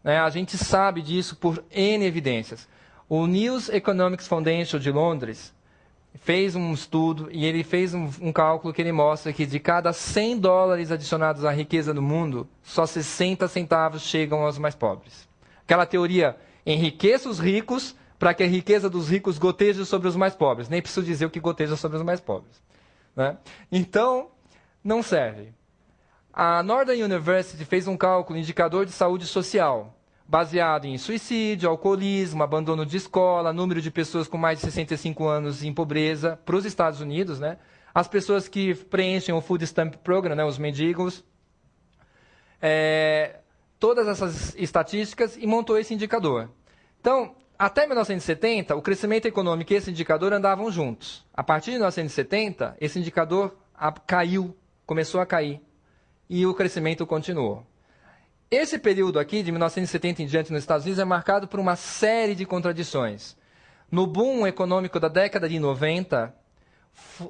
A gente sabe disso por N evidências. O News Economics Foundation de Londres fez um estudo e ele fez um cálculo que ele mostra que de cada 100 dólares adicionados à riqueza do mundo, só 60 centavos chegam aos mais pobres. Aquela teoria, enriqueça os ricos para que a riqueza dos ricos goteje sobre os mais pobres. Nem preciso dizer o que goteja sobre os mais pobres. Né? Então, não serve. A Northern University fez um cálculo, indicador de saúde social, baseado em suicídio, alcoolismo, abandono de escola, número de pessoas com mais de 65 anos em pobreza, para os Estados Unidos, né? As pessoas que preenchem o Food Stamp Program, né? Os mendigos, todas essas estatísticas e montou esse indicador. Então, até 1970, o crescimento econômico e esse indicador andavam juntos. A partir de 1970, esse indicador caiu, começou a cair, e o crescimento continuou. Esse período aqui, de 1970 em diante nos Estados Unidos, é marcado por uma série de contradições. No boom econômico da década de 90,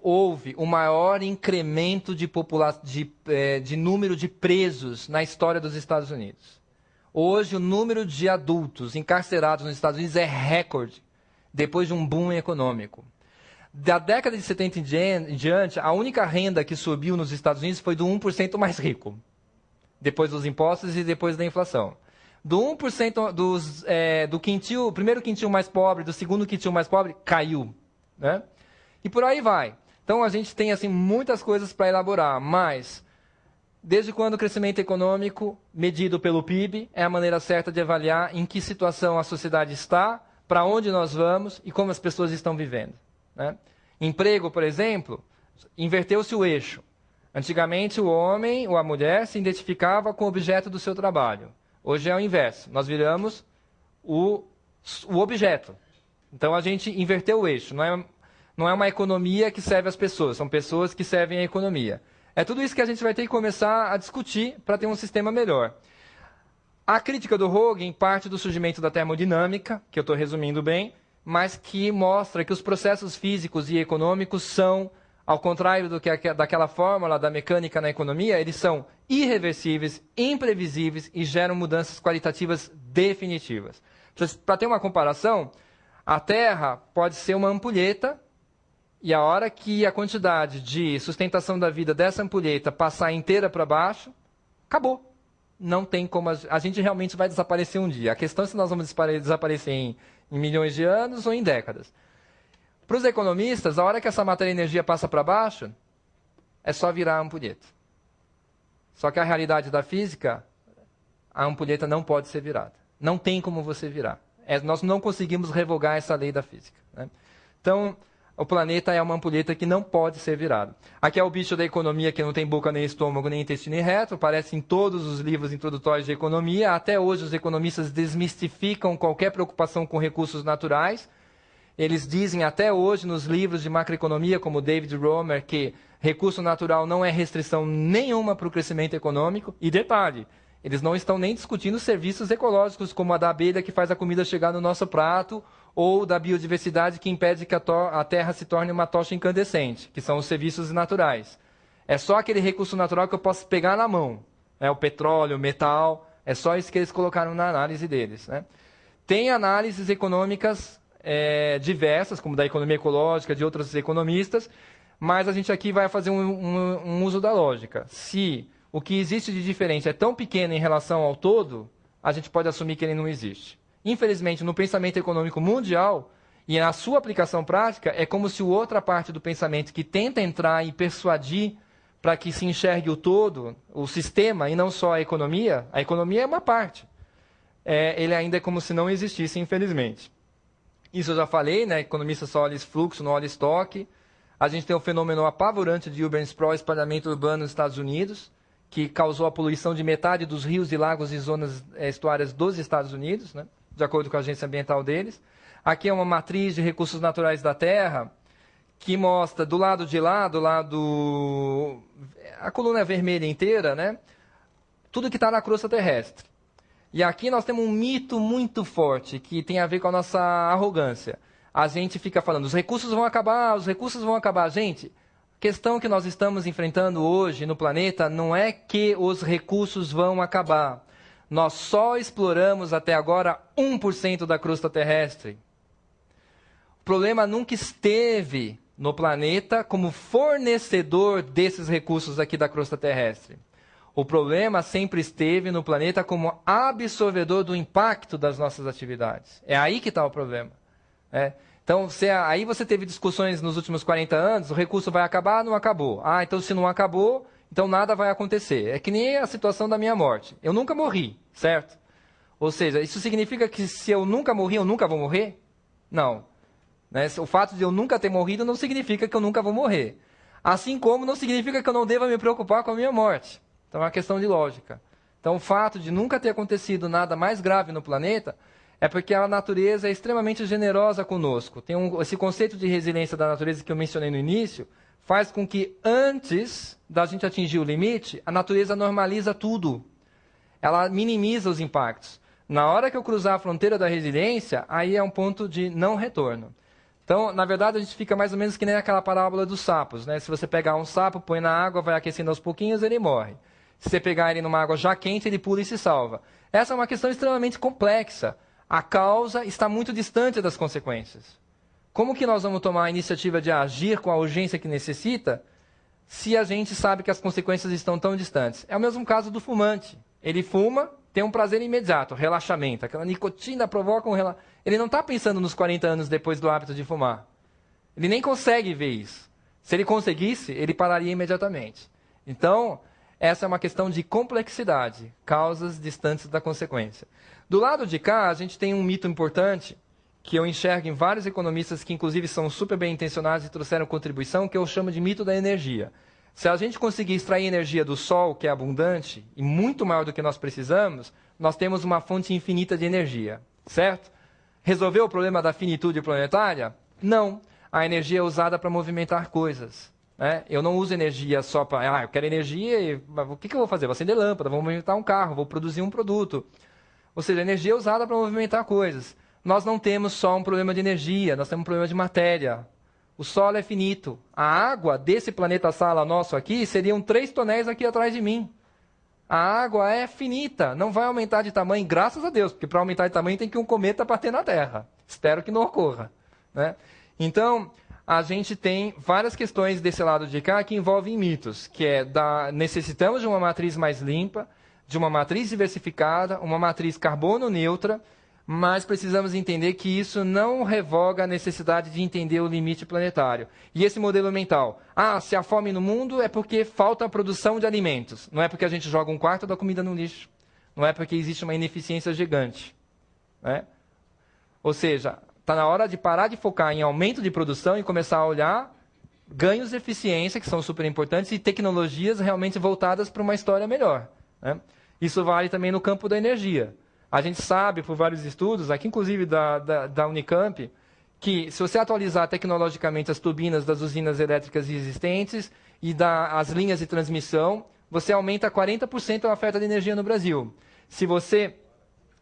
houve o maior incremento de número de presos na história dos Estados Unidos. Hoje, o número de adultos encarcerados nos Estados Unidos é recorde, depois de um boom econômico. Da década de 70 em diante, a única renda que subiu nos Estados Unidos foi do 1% mais rico. Depois dos impostos e depois da inflação. Do 1% do primeiro quintil mais pobre, do segundo quintil mais pobre, caiu. Né? E por aí vai. Então, a gente tem assim, muitas coisas para elaborar, mas desde quando o crescimento econômico, medido pelo PIB, é a maneira certa de avaliar em que situação a sociedade está, para onde nós vamos e como as pessoas estão vivendo. Né? Emprego, por exemplo, inverteu-se o eixo. Antigamente, o homem ou a mulher se identificava com o objeto do seu trabalho. Hoje é o inverso. Nós viramos o objeto. Então, a gente inverteu o eixo. Não é uma economia que serve as pessoas, são pessoas que servem a economia. É tudo isso que a gente vai ter que começar a discutir para ter um sistema melhor. A crítica do Hogan parte do surgimento da termodinâmica, que eu estou resumindo bem, mas que mostra que os processos físicos e econômicos são, ao contrário daquela fórmula da mecânica na economia, eles são irreversíveis, imprevisíveis e geram mudanças qualitativas definitivas. Para ter uma comparação, a Terra pode ser uma ampulheta e a hora que a quantidade de sustentação da vida dessa ampulheta passar inteira para baixo, acabou. Não tem como... A gente realmente vai desaparecer um dia. A questão é se nós vamos desaparecer em milhões de anos ou em décadas. Para os economistas, a hora que essa matéria e energia passa para baixo, é só virar a ampulheta. Só que a realidade da física, a ampulheta não pode ser virada. Não tem como você virar. Nós não conseguimos revogar essa lei da física, né? Então, o planeta é uma ampulheta que não pode ser virada. Aqui é o bicho da economia que não tem boca, nem estômago, nem intestino reto. Aparece em todos os livros introdutórios de economia. Até hoje os economistas desmistificam qualquer preocupação com recursos naturais. Eles dizem até hoje nos livros de macroeconomia, como David Romer, que recurso natural não é restrição nenhuma para o crescimento econômico. E detalhe, eles não estão nem discutindo serviços ecológicos, como a da abelha que faz a comida chegar no nosso prato, ou da biodiversidade que impede que a terra se torne uma tocha incandescente, que são os serviços naturais. É só aquele recurso natural que eu posso pegar na mão, né? O petróleo, o metal, é só isso que eles colocaram na análise deles, né? Tem análises econômicas diversas, como da economia ecológica, de outros economistas, mas a gente aqui vai fazer um uso da lógica. Se o que existe de diferente é tão pequeno em relação ao todo, a gente pode assumir que ele não existe. Infelizmente, no pensamento econômico mundial, e na sua aplicação prática, é como se outra parte do pensamento que tenta entrar e persuadir para que se enxergue o todo, o sistema, e não só a economia é uma parte. Ele ainda é como se não existisse, infelizmente. Isso eu já falei, né? Economista só olha fluxo, não olha estoque. A gente tem o fenômeno apavorante de urban sprawl, espalhamento urbano nos Estados Unidos, que causou a poluição de metade dos rios e lagos e zonas estuárias dos Estados Unidos, né? De acordo com a agência ambiental deles. Aqui é uma matriz de recursos naturais da Terra, que mostra do lado de lá, a coluna vermelha inteira, né? Tudo que está na crosta terrestre. E aqui nós temos um mito muito forte, que tem a ver com a nossa arrogância. A gente fica falando, os recursos vão acabar, os recursos vão acabar. Gente, a questão que nós estamos enfrentando hoje no planeta não é que os recursos vão acabar. Nós só exploramos até agora 1% da crosta terrestre. O problema nunca esteve no planeta como fornecedor desses recursos aqui da crosta terrestre. O problema sempre esteve no planeta como absorvedor do impacto das nossas atividades. É aí que está o problema. Então, aí você teve discussões nos últimos 40 anos, o recurso vai acabar, não acabou. Então se não acabou, então nada vai acontecer. É que nem a situação da minha morte. Eu nunca morri, certo? Ou seja, isso significa que se eu nunca morri, eu nunca vou morrer? Não. O fato de eu nunca ter morrido não significa que eu nunca vou morrer. Assim como não significa que eu não deva me preocupar com a minha morte. Então é uma questão de lógica. Então o fato de nunca ter acontecido nada mais grave no planeta é porque a natureza é extremamente generosa conosco. Tem esse conceito de resiliência da natureza que eu mencionei no início, faz com que antes da gente atingir o limite, a natureza normaliza tudo. Ela minimiza os impactos. Na hora que eu cruzar a fronteira da resiliência, aí é um ponto de não retorno. Então, na verdade, a gente fica mais ou menos que nem aquela parábola dos sapos, né? Se você pegar um sapo, põe na água, vai aquecendo aos pouquinhos, ele morre. Se você pegar ele numa água já quente, ele pula e se salva. Essa é uma questão extremamente complexa. A causa está muito distante das consequências. Como que nós vamos tomar a iniciativa de agir com a urgência que necessita, se a gente sabe que as consequências estão tão distantes? É o mesmo caso do fumante. Ele fuma, tem um prazer imediato, relaxamento. Aquela nicotina provoca um relaxamento. Ele não está pensando nos 40 anos depois do hábito de fumar. Ele nem consegue ver isso. Se ele conseguisse, ele pararia imediatamente. Então, essa é uma questão de complexidade, causas distantes da consequência. Do lado de cá, a gente tem um mito importante, que eu enxergo em vários economistas que, inclusive, são super bem intencionados e trouxeram contribuição, que eu chamo de mito da energia. Se a gente conseguir extrair energia do Sol, que é abundante, e muito maior do que nós precisamos, nós temos uma fonte infinita de energia, certo? Resolveu o problema da finitude planetária? Não. A energia é usada para movimentar coisas. Eu não uso energia só para... eu quero energia e... o que eu vou fazer? Vou acender lâmpada, vou movimentar um carro, vou produzir um produto. Ou seja, a energia é usada para movimentar coisas. Nós não temos só um problema de energia, nós temos um problema de matéria. O solo é finito. A água desse planeta sala nosso aqui seriam 3 tonéis aqui atrás de mim. A água é finita, não vai aumentar de tamanho, graças a Deus, porque para aumentar de tamanho tem que um cometa bater na Terra. Espero que não ocorra, né? Então, a gente tem várias questões desse lado de cá que envolvem mitos, que necessitamos de uma matriz mais limpa, de uma matriz diversificada, uma matriz carbono neutra, mas precisamos entender que isso não revoga a necessidade de entender o limite planetário. E esse modelo mental, se há fome no mundo é porque falta a produção de alimentos, não é porque a gente joga um quarto da comida no lixo, não é porque existe uma ineficiência gigante, né? Ou seja, está na hora de parar de focar em aumento de produção e começar a olhar ganhos de eficiência, que são super importantes, e tecnologias realmente voltadas para uma história melhor, né? Isso vale também no campo da energia. A gente sabe, por vários estudos, aqui inclusive da Unicamp, que se você atualizar tecnologicamente as turbinas das usinas elétricas existentes e as linhas de transmissão, você aumenta 40% a oferta de energia no Brasil. Se você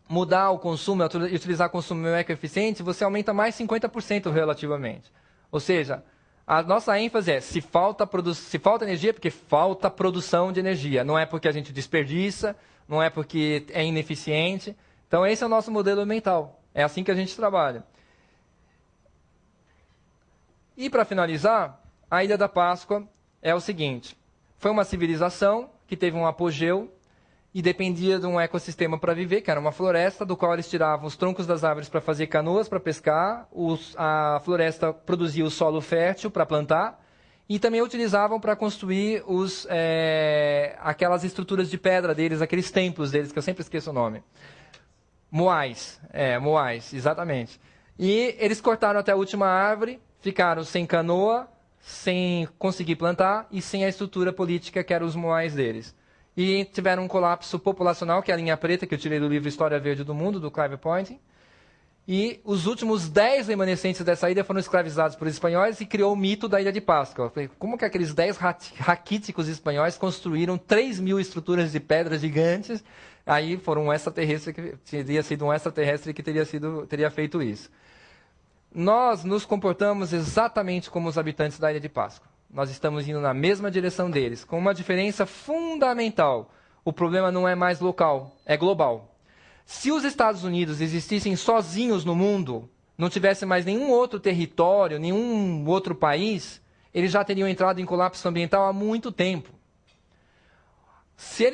mudar o consumo e utilizar consumo ecoeficiente, você aumenta mais 50% relativamente. Ou seja, a nossa ênfase é, se falta energia, é porque falta produção de energia. Não é porque a gente desperdiça, não é porque é ineficiente. Então, esse é o nosso modelo mental. É assim que a gente trabalha. E, para finalizar, a Ilha da Páscoa é o seguinte. Foi uma civilização que teve um apogeu e dependia de um ecossistema para viver, que era uma floresta, do qual eles tiravam os troncos das árvores para fazer canoas, para pescar, a floresta produzia o solo fértil para plantar, e também utilizavam para construir aquelas estruturas de pedra deles, aqueles templos deles, que eu sempre esqueço o nome. Moais, exatamente. E eles cortaram até a última árvore, ficaram sem canoa, sem conseguir plantar e sem a estrutura política que eram os moais deles. E tiveram um colapso populacional, que é a linha preta, que eu tirei do livro História Verde do Mundo, do Clive Poynting. E os últimos 10 remanescentes dessa ilha foram escravizados por espanhóis e criou o mito da Ilha de Páscoa. Como que aqueles 10 raquíticos espanhóis construíram 3.000 estruturas de pedras gigantes? Aí foram um extraterrestre que teria sido um extraterrestre que teria feito isso. Nós nos comportamos exatamente como os habitantes da Ilha de Páscoa. Nós estamos indo na mesma direção deles, com uma diferença fundamental. O problema não é mais local, é global. Se os Estados Unidos existissem sozinhos no mundo, não tivesse mais nenhum outro território, nenhum outro país, eles já teriam entrado em colapso ambiental há muito tempo. Se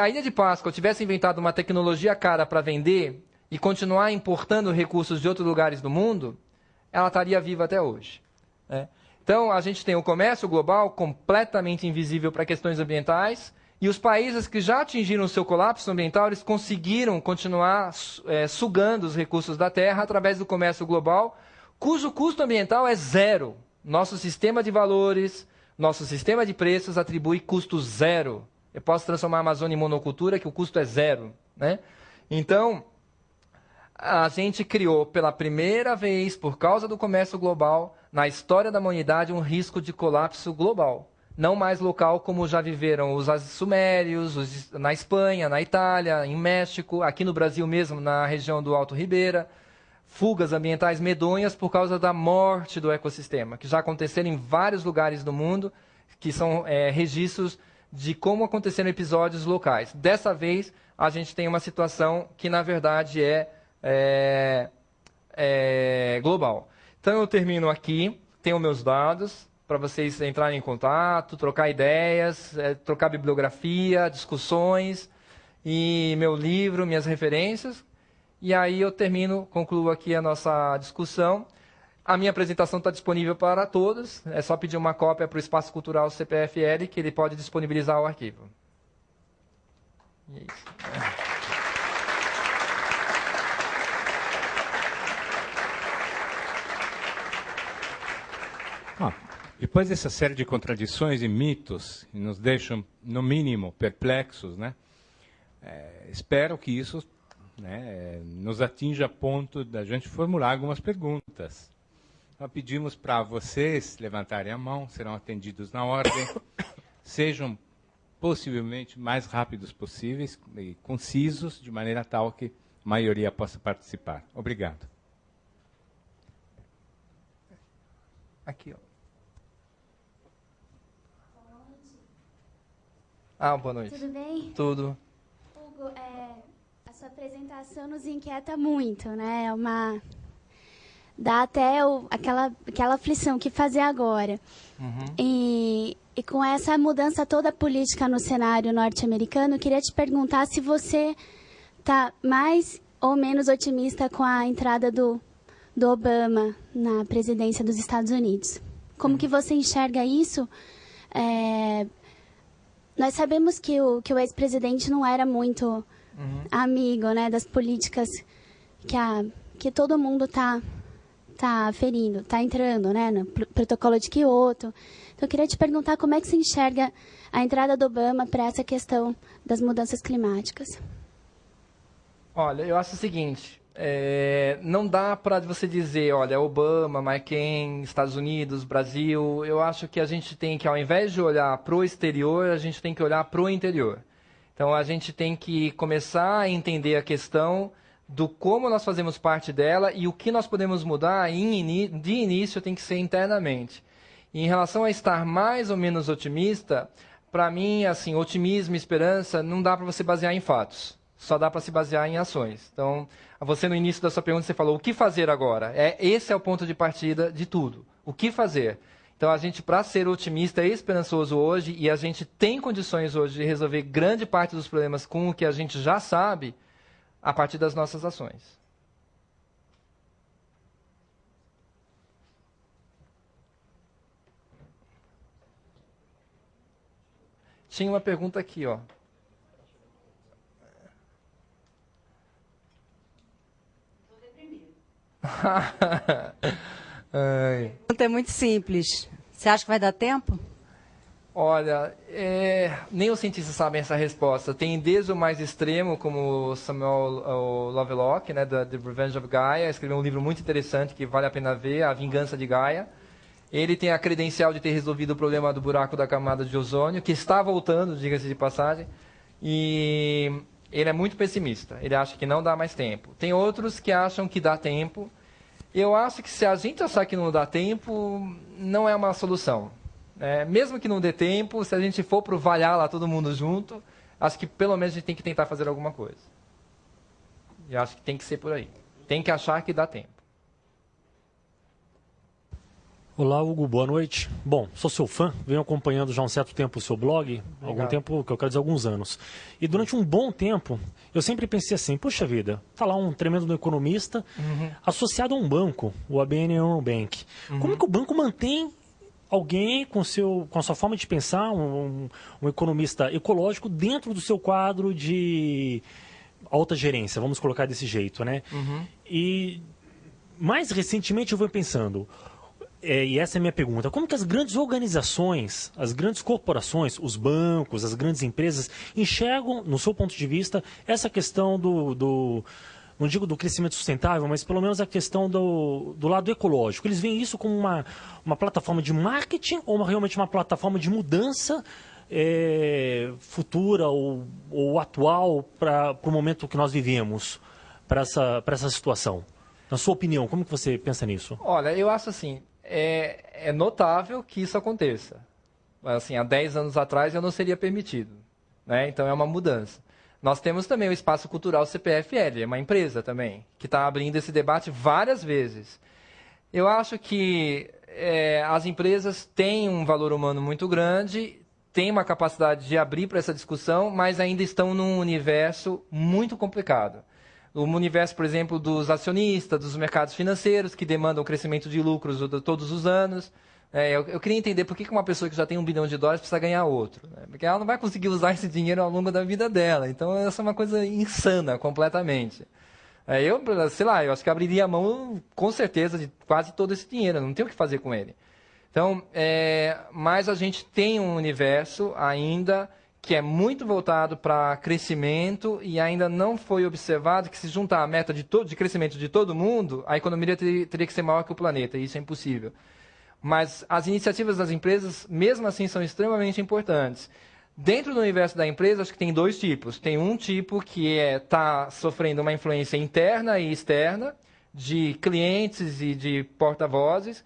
a Ilha de Páscoa tivesse inventado uma tecnologia cara para vender e continuar importando recursos de outros lugares do mundo, ela estaria viva até hoje, né? Então, a gente tem o comércio global completamente invisível para questões ambientais, e os países que já atingiram o seu colapso ambiental, eles conseguiram continuar sugando os recursos da Terra através do comércio global, cujo custo ambiental é zero. Nosso sistema de valores, nosso sistema de preços atribui custo zero. Eu posso transformar a Amazônia em monocultura, que o custo é zero, né? Então, a gente criou pela primeira vez, por causa do comércio global, na história da humanidade, um risco de colapso global. Não mais local, como já viveram os sumérios, na Espanha, na Itália, em México, aqui no Brasil mesmo, na região do Alto Ribeira. Fugas ambientais medonhas por causa da morte do ecossistema, que já aconteceram em vários lugares do mundo, que são registros de como aconteceram episódios locais. Dessa vez, a gente tem uma situação que, na verdade, é global. Então, eu termino aqui, tenho meus dados para vocês entrarem em contato, trocar ideias, trocar bibliografia, discussões, e meu livro, minhas referências. E aí eu concluo aqui a nossa discussão. A minha apresentação está disponível para todos, é só pedir uma cópia para o Espaço Cultural CPFL, que ele pode disponibilizar o arquivo. E é isso. Depois dessa série de contradições e mitos que nos deixam, no mínimo, perplexos, né? Espero que isso, né, nos atinja a ponto da gente formular algumas perguntas. Então, pedimos para vocês levantarem a mão, serão atendidos na ordem, sejam possivelmente mais rápidos possíveis e concisos, de maneira tal que a maioria possa participar. Obrigado. Aqui, ó. Boa noite. Tudo bem? Tudo. Hugo, a sua apresentação nos inquieta muito, né? Dá até aquela aflição, o que fazer agora? Uhum. E com essa mudança toda política no cenário norte-americano, eu queria te perguntar se você está mais ou menos otimista com a entrada do Obama na presidência dos Estados Unidos. Como que você enxerga isso? Nós sabemos que o ex-presidente não era muito amigo, né, das políticas que todo mundo está aferindo, está entrando, né, no protocolo de Kyoto. Então, eu queria te perguntar como é que você enxerga a entrada do Obama para essa questão das mudanças climáticas. Olha, eu acho o seguinte, não dá para você dizer, olha, Obama, McCain, Estados Unidos, Brasil. Eu acho que a gente tem que, ao invés de olhar para o exterior, a gente tem que olhar para o interior. Então, a gente tem que começar a entender a questão do como nós fazemos parte dela e o que nós podemos mudar de início tem que ser internamente. E em relação a estar mais ou menos otimista, para mim, assim, otimismo e esperança não dá para você basear em fatos. Só dá para se basear em ações. Então, você no início da sua pergunta, você falou, o que fazer agora? Esse é o ponto de partida de tudo. O que fazer? Então, a gente, para ser otimista e esperançoso hoje, e a gente tem condições hoje de resolver grande parte dos problemas com o que a gente já sabe, a partir das nossas ações. Tinha uma pergunta aqui, ó. A pergunta é muito simples. Você acha que vai dar tempo? Olha, nem os cientistas sabem essa resposta. Tem desde o mais extremo, como o Samuel Lovelock, né, The Revenge of Gaia, escreveu um livro muito interessante que vale a pena ver, A Vingança de Gaia. Ele tem a credencial de ter resolvido o problema do buraco da camada de ozônio, que está voltando, diga-se de passagem, e ele é muito pessimista. Ele acha que não dá mais tempo. Tem outros que acham que dá tempo. Eu acho que se a gente achar que não dá tempo, não é uma solução. Mesmo que não dê tempo, se a gente for para o Valhalla todo mundo junto, acho que pelo menos a gente tem que tentar fazer alguma coisa. E acho que tem que ser por aí. Tem que achar que dá tempo. Olá, Hugo, boa noite. Bom, sou seu fã, venho acompanhando já há um certo tempo o seu blog, algum tempo, que eu quero dizer alguns anos. E durante um bom tempo, eu sempre pensei assim, puxa vida, tá lá um tremendo economista, associado a um banco, o ABN AMRO Bank. Como que o banco mantém alguém com a sua forma de pensar, um economista ecológico, dentro do seu quadro de alta gerência, vamos colocar desse jeito, né? E mais recentemente eu venho pensando, e essa é a minha pergunta, como que as grandes organizações, as grandes corporações, os bancos, as grandes empresas, enxergam, no seu ponto de vista, essa questão não digo do crescimento sustentável, mas pelo menos a questão do lado ecológico. Eles veem isso como uma plataforma de marketing ou realmente uma plataforma de mudança futura ou atual para o momento que nós vivemos, para essa situação? Na sua opinião, como que você pensa nisso? Olha, eu acho assim, é notável que isso aconteça. Assim, há 10 anos atrás eu não seria permitido, né? Então é uma mudança. Nós temos também o Espaço Cultural CPFL, é uma empresa também, que está abrindo esse debate várias vezes. Eu acho que as empresas têm um valor humano muito grande, têm uma capacidade de abrir para essa discussão, mas ainda estão num universo muito complicado. O universo, por exemplo, dos acionistas, dos mercados financeiros, que demandam crescimento de lucros todos os anos. Eu queria entender por que uma pessoa que já tem $1 bilhão precisa ganhar outro. Né? Porque ela não vai conseguir usar esse dinheiro ao longo da vida dela. Então, essa é uma coisa insana, completamente. Eu acho que abriria a mão, com certeza, de quase todo esse dinheiro. Eu não tenho o que fazer com ele. Então, mas a gente tem um universo ainda que é muito voltado para crescimento e ainda não foi observado que, se juntar a meta de crescimento de todo mundo, a economia teria que ser maior que o planeta, e isso é impossível. Mas as iniciativas das empresas, mesmo assim, são extremamente importantes. Dentro do universo da empresa, acho que tem 2 tipos. Tem um tipo que está sofrendo uma influência interna e externa, de clientes e de porta-vozes,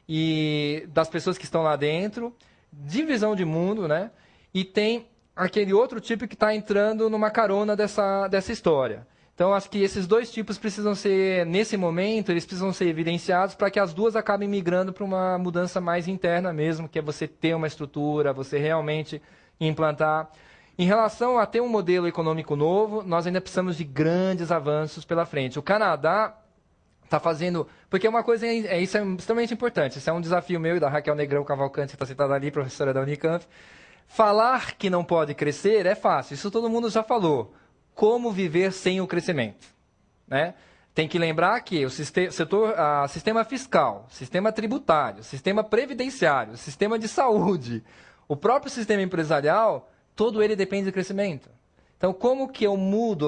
e das pessoas que estão lá dentro, de visão de mundo, né? E tem aquele outro tipo que está entrando numa carona dessa história. Então, acho que esses 2 tipos precisam ser, nesse momento, eles precisam ser evidenciados para que as duas acabem migrando para uma mudança mais interna mesmo, que é você ter uma estrutura, você realmente implantar. Em relação a ter um modelo econômico novo, nós ainda precisamos de grandes avanços pela frente. O Canadá está fazendo... Porque uma coisa, isso é extremamente importante. Isso é um desafio meu e da Raquel Negrão Cavalcante, que está sentada ali, professora da Unicamp. Falar que não pode crescer é fácil. Isso todo mundo já falou. Como viver sem o crescimento? Né? Tem que lembrar que o sistema fiscal, sistema tributário, sistema previdenciário, sistema de saúde, o próprio sistema empresarial, todo ele depende do crescimento. Então, como que eu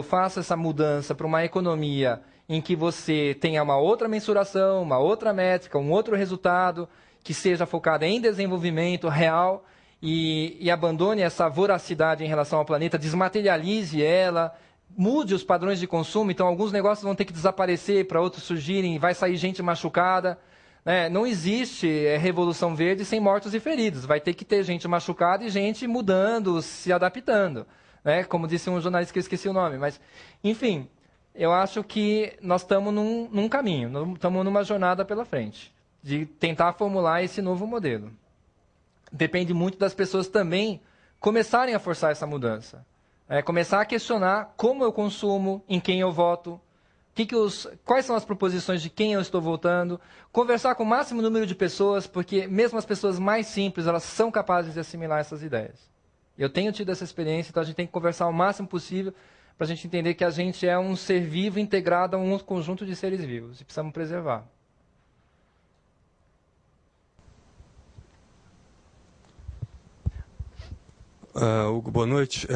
faço essa mudança para uma economia em que você tenha uma outra mensuração, uma outra métrica, um outro resultado, que seja focada em desenvolvimento real e abandone essa voracidade em relação ao planeta, desmaterialize ela, mude os padrões de consumo, então alguns negócios vão ter que desaparecer para outros surgirem, vai sair gente machucada. Né? Não existe revolução verde sem mortos e feridos, vai ter que ter gente machucada e gente mudando, se adaptando. Né? Como disse um jornalista que eu esqueci o nome, mas enfim, eu acho que nós estamos num caminho, estamos numa jornada pela frente, de tentar formular esse novo modelo. Depende muito das pessoas também começarem a forçar essa mudança. Começar a questionar como eu consumo, em quem eu voto, quais são as proposições de quem eu estou votando, conversar com o máximo número de pessoas, porque mesmo as pessoas mais simples, elas são capazes de assimilar essas ideias. Eu tenho tido essa experiência, então a gente tem que conversar o máximo possível para a gente entender que a gente é um ser vivo integrado a um conjunto de seres vivos e precisamos preservar. Hugo, boa noite.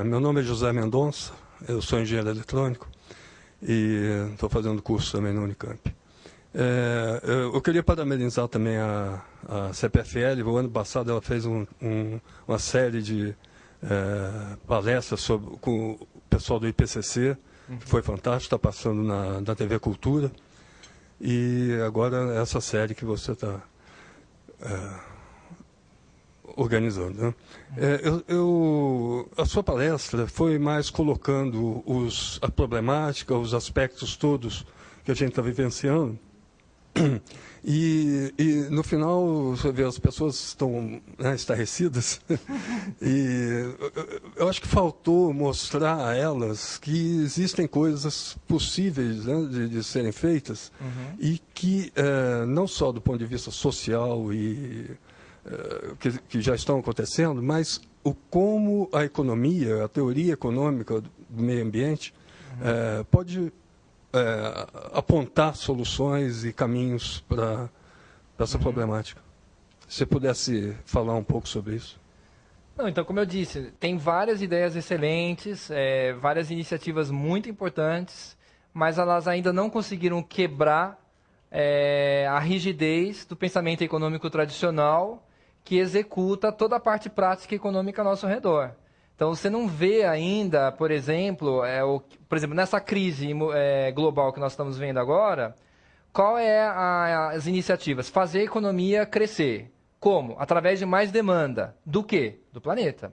Meu nome é José Mendonça, eu sou engenheiro eletrônico e estou fazendo curso também na Unicamp. Eu queria parabenizar também a CPFL. O ano passado ela fez uma série de palestras com o pessoal do IPCC, que foi fantástico, está passando na TV Cultura. E agora essa série que você está organizando. Né? A sua palestra foi mais colocando a problemática, os aspectos todos que a gente está vivenciando. E no final, você vê, as pessoas estão estarrecidas. E eu acho que faltou mostrar a elas que existem coisas possíveis, né, de serem feitas, e que, não só do ponto de vista social e que já estão acontecendo, mas como a economia, a teoria econômica do meio ambiente pode apontar soluções e caminhos para essa problemática. Se você pudesse falar um pouco sobre isso. Não, então, como eu disse, tem várias ideias excelentes, várias iniciativas muito importantes, mas elas ainda não conseguiram quebrar a rigidez do pensamento econômico tradicional que executa toda a parte prática e econômica ao nosso redor. Então, você não vê ainda, por exemplo, nessa crise global que nós estamos vendo agora, qual é as iniciativas? Fazer a economia crescer. Como? Através de mais demanda. Do quê? Do planeta.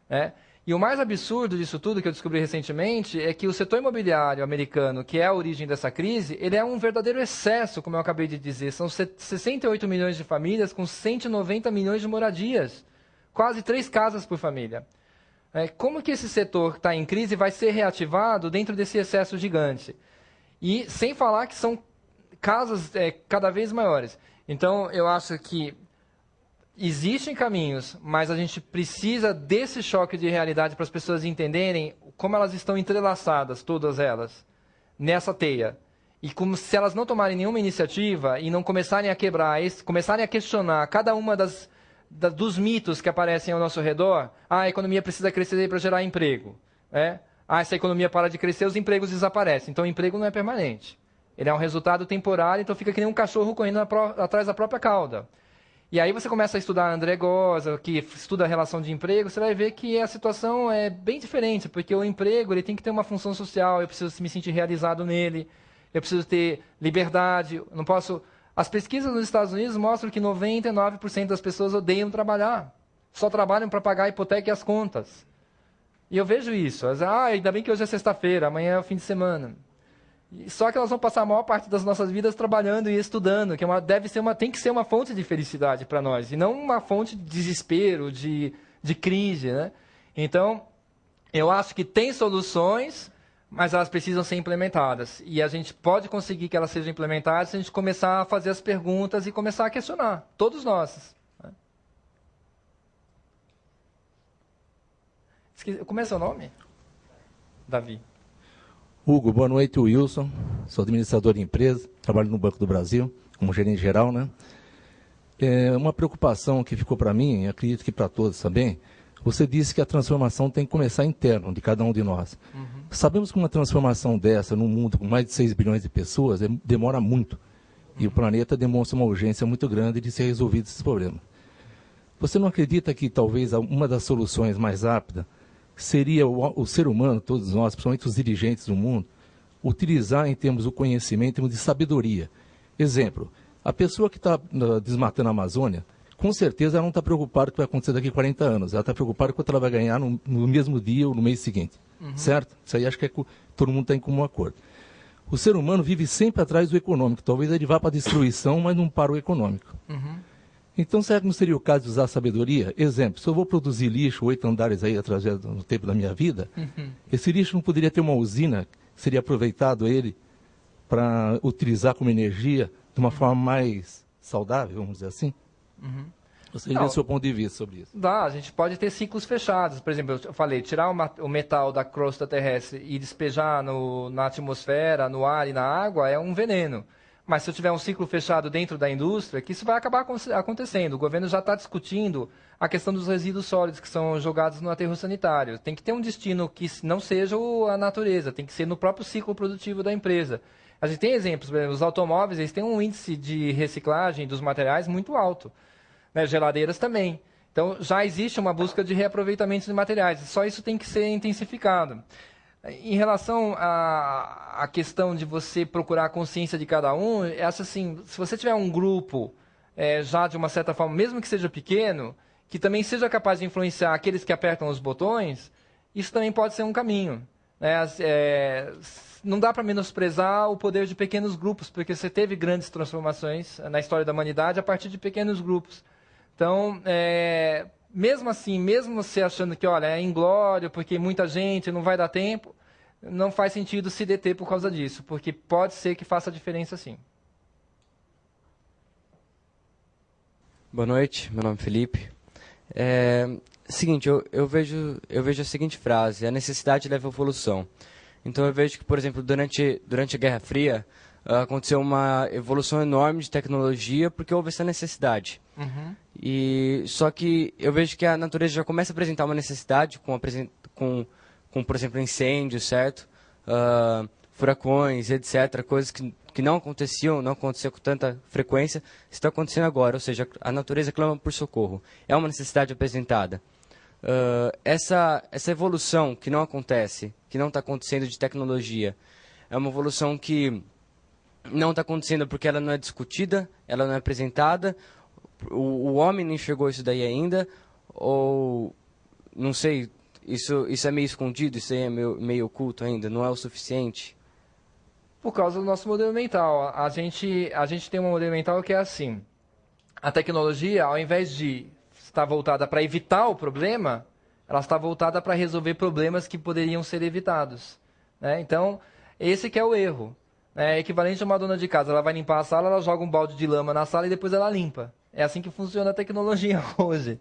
Né? E o mais absurdo disso tudo que eu descobri recentemente é que o setor imobiliário americano, que é a origem dessa crise, ele é um verdadeiro excesso, como eu acabei de dizer. São 68 milhões de famílias com 190 milhões de moradias. Quase 3 casas por família. Como que esse setor que está em crise vai ser reativado dentro desse excesso gigante? E sem falar que são casas cada vez maiores. Então, eu acho que existem caminhos, mas a gente precisa desse choque de realidade para as pessoas entenderem como elas estão entrelaçadas, todas elas, nessa teia. E como se elas não tomarem nenhuma iniciativa e não começarem a quebrar, começarem a questionar cada uma dos mitos que aparecem ao nosso redor. A economia precisa crescer para gerar emprego. Se a economia para de crescer, os empregos desaparecem. Então, o emprego não é permanente. Ele é um resultado temporário, então fica que nem um cachorro correndo atrás da própria cauda. E aí você começa a estudar André Goza, que estuda a relação de emprego, você vai ver que a situação é bem diferente, porque o emprego ele tem que ter uma função social, eu preciso me sentir realizado nele, eu preciso ter liberdade, eu não posso... As pesquisas nos Estados Unidos mostram que 99% das pessoas odeiam trabalhar, só trabalham para pagar a hipoteca e as contas. E eu vejo isso, ainda bem que hoje é sexta-feira, amanhã é o fim de semana. Só que elas vão passar a maior parte das nossas vidas trabalhando e estudando, que tem que ser uma fonte de felicidade para nós, e não uma fonte de desespero, de crise. Né? Então, Eu acho que tem soluções, mas elas precisam ser implementadas. E a gente pode conseguir que elas sejam implementadas se a gente começar a fazer as perguntas e começar a questionar, todos nós. Como é seu nome? Davi. Hugo, boa noite, Wilson. Sou administrador de empresa, trabalho no Banco do Brasil, como gerente geral, né? Uma preocupação que ficou para mim, acredito que para todos também, você disse que a transformação tem que começar interno de cada um de nós. Sabemos que uma transformação dessa, num mundo com mais de 6 bilhões de pessoas, demora muito. E o planeta demonstra uma urgência muito grande de ser resolvido esses problemas. Você não acredita que talvez uma das soluções mais rápidas seria o ser humano, todos nós, principalmente os dirigentes do mundo, utilizar em termos do conhecimento, em termos de sabedoria? Exemplo, a pessoa que está desmatando a Amazônia, com certeza ela não está preocupada com o que vai acontecer daqui a 40 anos. Ela está preocupada com quanto ela vai ganhar no mesmo dia ou no mês seguinte. Certo? Isso aí acho que todo mundo está em comum acordo. O ser humano vive sempre atrás do econômico. Talvez ele vá para a destruição, mas não para o econômico. Então, será que não seria o caso de usar a sabedoria? Exemplo, se eu vou produzir lixo, 8 andares aí através do tempo da minha vida, esse lixo não poderia ter uma usina que seria aproveitado ele para utilizar como energia de uma forma mais saudável, vamos dizer assim? Você vê o seu ponto de vista sobre isso? Dá, a gente pode ter ciclos fechados. Por exemplo, eu falei, tirar o metal da crosta terrestre e despejar na atmosfera, no ar e na água é um veneno. Mas se eu tiver um ciclo fechado dentro da indústria, que isso vai acabar acontecendo. O governo já está discutindo a questão dos resíduos sólidos que são jogados no aterro sanitário. Tem que ter um destino que não seja a natureza, tem que ser no próprio ciclo produtivo da empresa. A gente tem exemplos, por exemplo, os automóveis eles têm um índice de reciclagem dos materiais muito alto. Né? Geladeiras também. Então, já existe uma busca de reaproveitamento de materiais. Só isso tem que ser intensificado. Em relação à questão de você procurar a consciência de cada um, acho assim, se você tiver um grupo já de uma certa forma, mesmo que seja pequeno, que também seja capaz de influenciar aqueles que apertam os botões, isso também pode ser um caminho. Né? Não dá para menosprezar o poder de pequenos grupos, porque você teve grandes transformações na história da humanidade a partir de pequenos grupos. Então, mesmo assim, mesmo você achando que, olha, é inglório, porque muita gente, não vai dar tempo, não faz sentido se deter por causa disso, porque pode ser que faça diferença sim. Boa noite, meu nome é Felipe. Seguinte, eu vejo a seguinte frase, a necessidade leva à evolução. Então eu vejo que, por exemplo, durante a Guerra Fria, aconteceu uma evolução enorme de tecnologia porque houve essa necessidade. Só que eu vejo que a natureza já começa a apresentar uma necessidade com por exemplo, incêndios, certo? Furacões, etc. Coisas que não aconteciam com tanta frequência, estão acontecendo agora. Ou seja, a natureza clama por socorro. É uma necessidade apresentada. Essa evolução que não acontece, que não está acontecendo de tecnologia, é uma evolução que não está acontecendo porque ela não é discutida, ela não é apresentada, o homem não enxergou isso daí ainda, ou, não sei, isso é meio escondido, isso aí é meio oculto ainda, não é o suficiente? Por causa do nosso modelo mental. A gente tem um modelo mental que é assim, a tecnologia, ao invés de estar voltada para evitar o problema, ela está voltada para resolver problemas que poderiam ser evitados. Né? Então, esse que é o erro. É equivalente a uma dona de casa, ela vai limpar a sala, ela joga um balde de lama na sala e depois ela limpa. É assim que funciona a tecnologia hoje.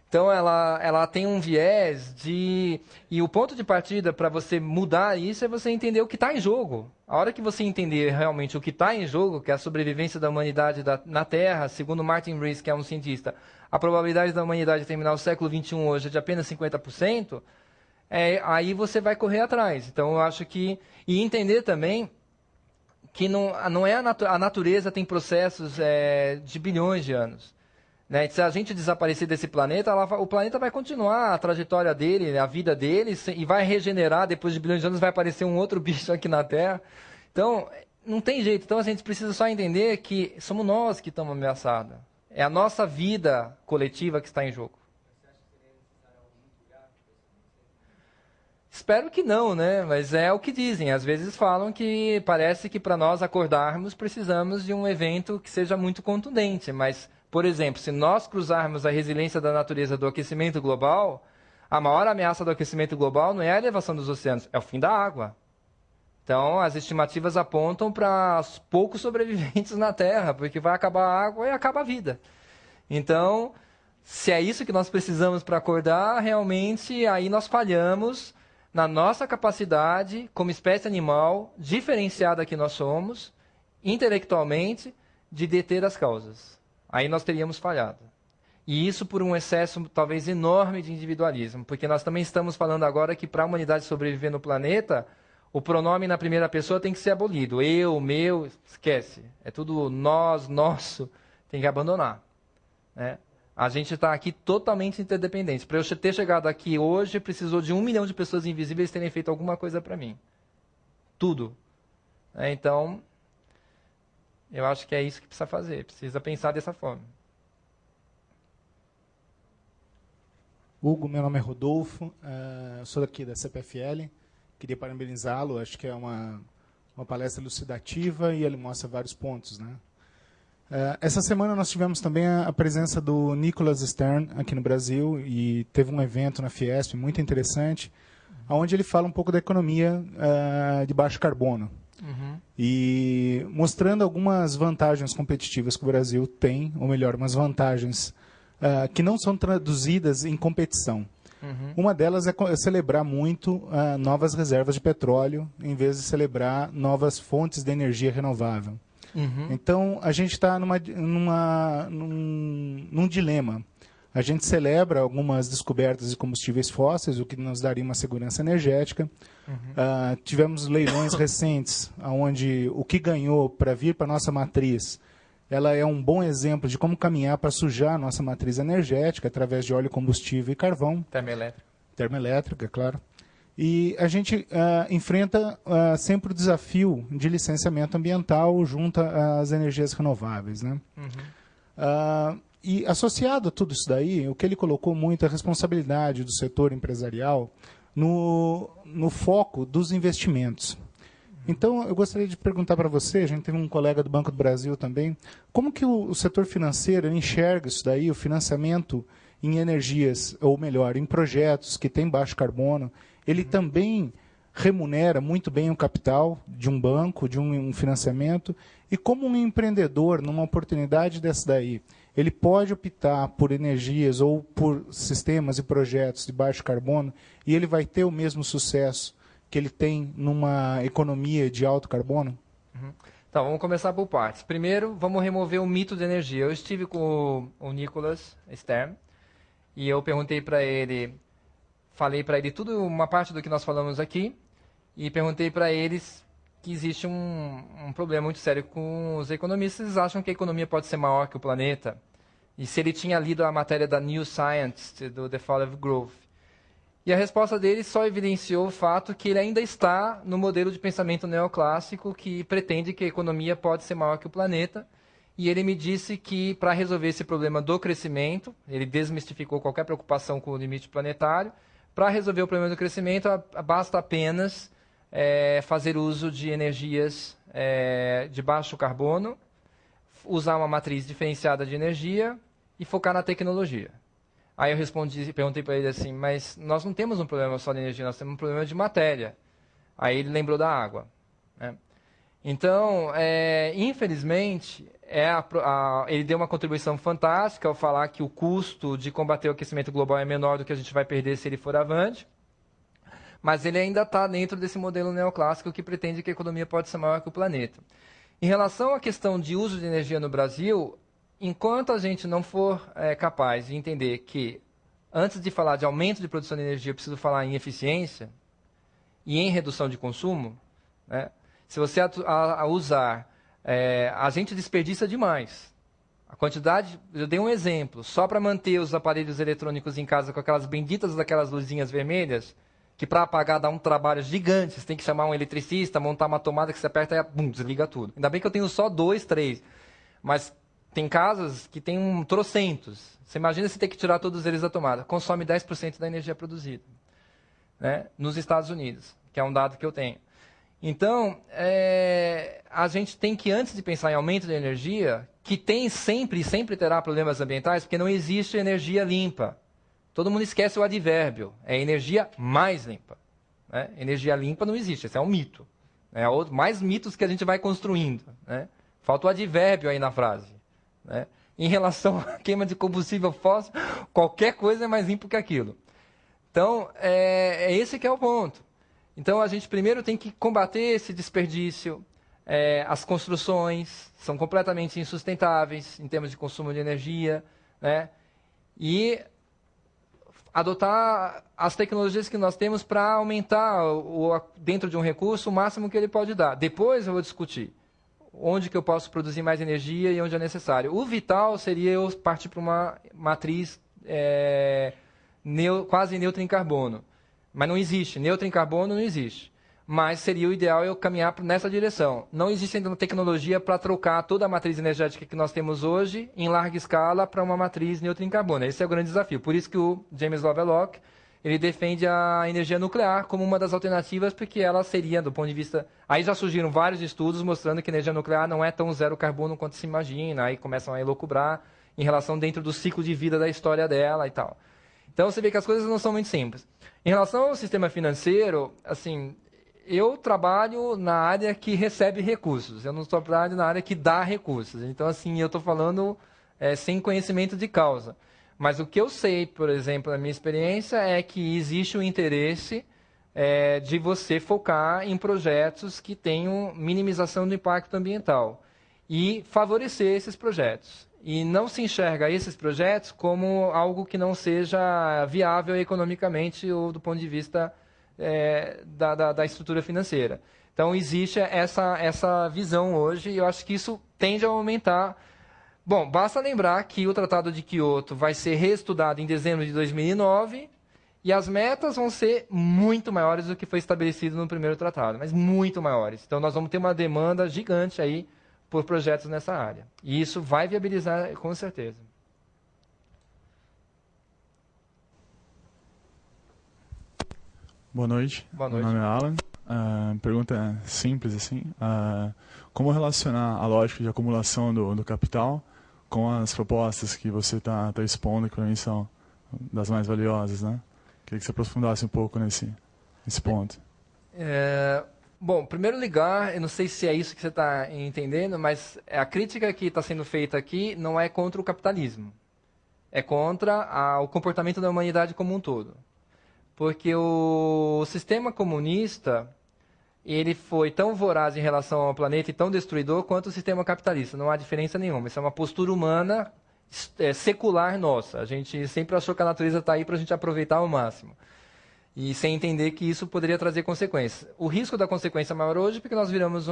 Então, ela tem um viés de... E o ponto de partida para você mudar isso é você entender o que está em jogo. A hora que você entender realmente o que está em jogo, que é a sobrevivência da humanidade na Terra, segundo Martin Rees, que é um cientista, a probabilidade da humanidade terminar o século XXI hoje é de apenas 50%, aí você vai correr atrás. Então, eu acho que... E entender também que não é a natureza tem processos de bilhões de anos. Né? Se a gente desaparecer desse planeta, o planeta vai continuar a trajetória dele, a vida dele, e vai regenerar, depois de bilhões de anos vai aparecer um outro bicho aqui na Terra. Então, não tem jeito. Então, a gente precisa só entender que somos nós que estamos ameaçados. É a nossa vida coletiva que está em jogo. Espero que não, né? Mas é o que dizem. Às vezes falam que parece que para nós acordarmos precisamos de um evento que seja muito contundente. Mas, por exemplo, se nós cruzarmos a resiliência da natureza do aquecimento global, A maior ameaça do aquecimento global não é a elevação dos oceanos, é o fim da água. Então, as estimativas apontam para os poucos sobreviventes na Terra, porque vai acabar a água e acaba a vida. Então, se é isso que nós precisamos para acordar, realmente aí nós falhamos na nossa capacidade, como espécie animal, diferenciada que nós somos, intelectualmente, de deter as causas. Aí nós teríamos falhado. E isso por um excesso, talvez, enorme de individualismo, porque nós também estamos falando agora que para a humanidade sobreviver no planeta, o pronome na primeira pessoa tem que ser abolido. Eu, meu, esquece. É tudo nós, nosso, tem que abandonar. Né? A gente está aqui totalmente interdependente. Para eu ter chegado aqui hoje, precisou de 1 milhão de pessoas invisíveis terem feito alguma coisa para mim. Tudo. Então, eu acho que é isso que precisa fazer. Precisa pensar dessa forma. Hugo, meu nome é Rodolfo, sou daqui da CPFL. Queria parabenizá-lo, acho que é uma palestra elucidativa e ele mostra vários pontos, né? Essa semana nós tivemos também a presença do Nicholas Stern aqui no Brasil e teve um evento na Fiesp muito interessante, onde ele fala um pouco da economia de baixo carbono. E mostrando algumas vantagens competitivas que o Brasil tem, ou melhor, umas vantagens que não são traduzidas em competição. Uma delas é celebrar muito novas reservas de petróleo, em vez de celebrar novas fontes de energia renovável. Então, a gente está num dilema. A gente celebra algumas descobertas de combustíveis fósseis, o que nos daria uma segurança energética. Tivemos leilões recentes, onde o que ganhou para vir para a nossa matriz, ela é um bom exemplo de como caminhar para sujar a nossa matriz energética, através de óleo, combustível e carvão. Termoelétrica. Termoelétrica, claro. E a gente enfrenta sempre o desafio de licenciamento ambiental junto às energias renováveis, né? E associado a tudo isso daí, o que ele colocou muito é a responsabilidade do setor empresarial no foco dos investimentos. Então, eu gostaria de perguntar para você, a gente teve um colega do Banco do Brasil também, como que o setor financeiro enxerga isso daí, o financiamento em energias, ou melhor, em projetos que têm baixo carbono, ele também remunera muito bem o capital de um banco, de um financiamento, e como um empreendedor, numa oportunidade dessa daí, ele pode optar por energias ou por sistemas e projetos de baixo carbono, e ele vai ter o mesmo sucesso que ele tem numa economia de alto carbono? Então, vamos começar por partes. Primeiro, vamos remover o mito de energia. Eu estive com o Nicholas Stern e eu perguntei para ele, falei para ele tudo, uma parte do que nós falamos aqui, e perguntei para eles que existe um problema muito sério com os economistas. Eles acham que a economia pode ser maior que o planeta. E se ele tinha lido a matéria da New Scientist, do The Fall of Growth. E a resposta dele só evidenciou o fato que ele ainda está no modelo de pensamento neoclássico que pretende que a economia pode ser maior que o planeta. E ele me disse que, para resolver esse problema do crescimento, ele desmistificou qualquer preocupação com o limite planetário, para resolver o problema do crescimento, basta apenas fazer uso de energias de baixo carbono, usar uma matriz diferenciada de energia e focar na tecnologia. Aí eu perguntei para ele assim, mas nós não temos um problema só de energia, nós temos um problema de matéria. Aí ele lembrou da água. Né? Então, infelizmente, ele deu uma contribuição fantástica ao falar que o custo de combater o aquecimento global é menor do que a gente vai perder se ele for avante, mas ele ainda está dentro desse modelo neoclássico que pretende que a economia pode ser maior que o planeta. Em relação à questão de uso de energia no Brasil, enquanto a gente não for capaz de entender que, antes de falar de aumento de produção de energia, eu preciso falar em eficiência e em redução de consumo, né? Se você usar, a gente desperdiça demais. A quantidade, eu dei um exemplo, só para manter os aparelhos eletrônicos em casa com aquelas benditas daquelas luzinhas vermelhas, que para apagar dá um trabalho gigante, você tem que chamar um eletricista, montar uma tomada que você aperta e bum, desliga tudo. Ainda bem que eu tenho só 2, 3, mas tem casas que tem trocentos. Você imagina se ter que tirar todos eles da tomada. Consome 10% da energia produzida, né? Nos Estados Unidos, que é um dado que eu tenho. Então, a gente tem que, antes de pensar em aumento de energia, que tem sempre e sempre terá problemas ambientais, porque não existe energia limpa. Todo mundo esquece o advérbio. É energia mais limpa. Né? Energia limpa não existe, esse é um mito. É mais mitos que a gente vai construindo. Né? Falta o advérbio aí na frase. Né? Em relação à queima de combustível fóssil, qualquer coisa é mais limpo que aquilo. Então, é esse que é o ponto. Então, a gente primeiro tem que combater esse desperdício. As construções são completamente insustentáveis em termos de consumo de energia. Né? E adotar as tecnologias que nós temos para aumentar, dentro de um recurso, o máximo que ele pode dar. Depois eu vou discutir onde que eu posso produzir mais energia e onde é necessário. O vital seria eu partir para uma matriz quase neutra em carbono. Mas não existe. Neutra em carbono não existe. Mas seria o ideal eu caminhar nessa direção. Não existe ainda tecnologia para trocar toda a matriz energética que nós temos hoje em larga escala para uma matriz neutra em carbono. Esse é o grande desafio. Por isso que o James Lovelock ele defende a energia nuclear como uma das alternativas, porque ela seria, do ponto de vista... Aí já surgiram vários estudos mostrando que a energia nuclear não é tão zero carbono quanto se imagina. Aí começam a elocubrar em relação dentro do ciclo de vida da história dela e tal. Então você vê que as coisas não são muito simples. Em relação ao sistema financeiro, assim... Eu trabalho na área que recebe recursos, eu não trabalho na área que dá recursos. Então, assim, eu estou falando sem conhecimento de causa. Mas o que eu sei, por exemplo, na minha experiência, é que existe o interesse de você focar em projetos que tenham minimização do impacto ambiental e favorecer esses projetos. E não se enxerga esses projetos como algo que não seja viável economicamente ou do ponto de vista da estrutura financeira. Então, existe essa visão hoje e eu acho que isso tende a aumentar. Bom, basta lembrar que o Tratado de Kyoto vai ser reestudado em dezembro de 2009 e as metas vão ser muito maiores do que foi estabelecido no primeiro tratado, mas muito maiores. Então, nós vamos ter uma demanda gigante aí por projetos nessa área. E isso vai viabilizar, com certeza. Boa noite. Boa noite. Meu nome é Alan. Pergunta simples assim. Como relacionar a lógica de acumulação do capital com as propostas que você está expondo, que para mim são das mais valiosas, né? Queria que você aprofundasse um pouco nesse ponto. Bom, primeiro ligar, eu não sei se é isso que você está entendendo, mas a crítica que está sendo feita aqui não é contra o capitalismo. É contra o comportamento da humanidade como um todo. Porque o sistema comunista, ele foi tão voraz em relação ao planeta e tão destruidor quanto o sistema capitalista. Não há diferença nenhuma. Isso é uma postura humana secular nossa. A gente sempre achou que a natureza está aí para a gente aproveitar ao máximo. E sem entender que isso poderia trazer consequências. O risco da consequência maior hoje é porque nós viramos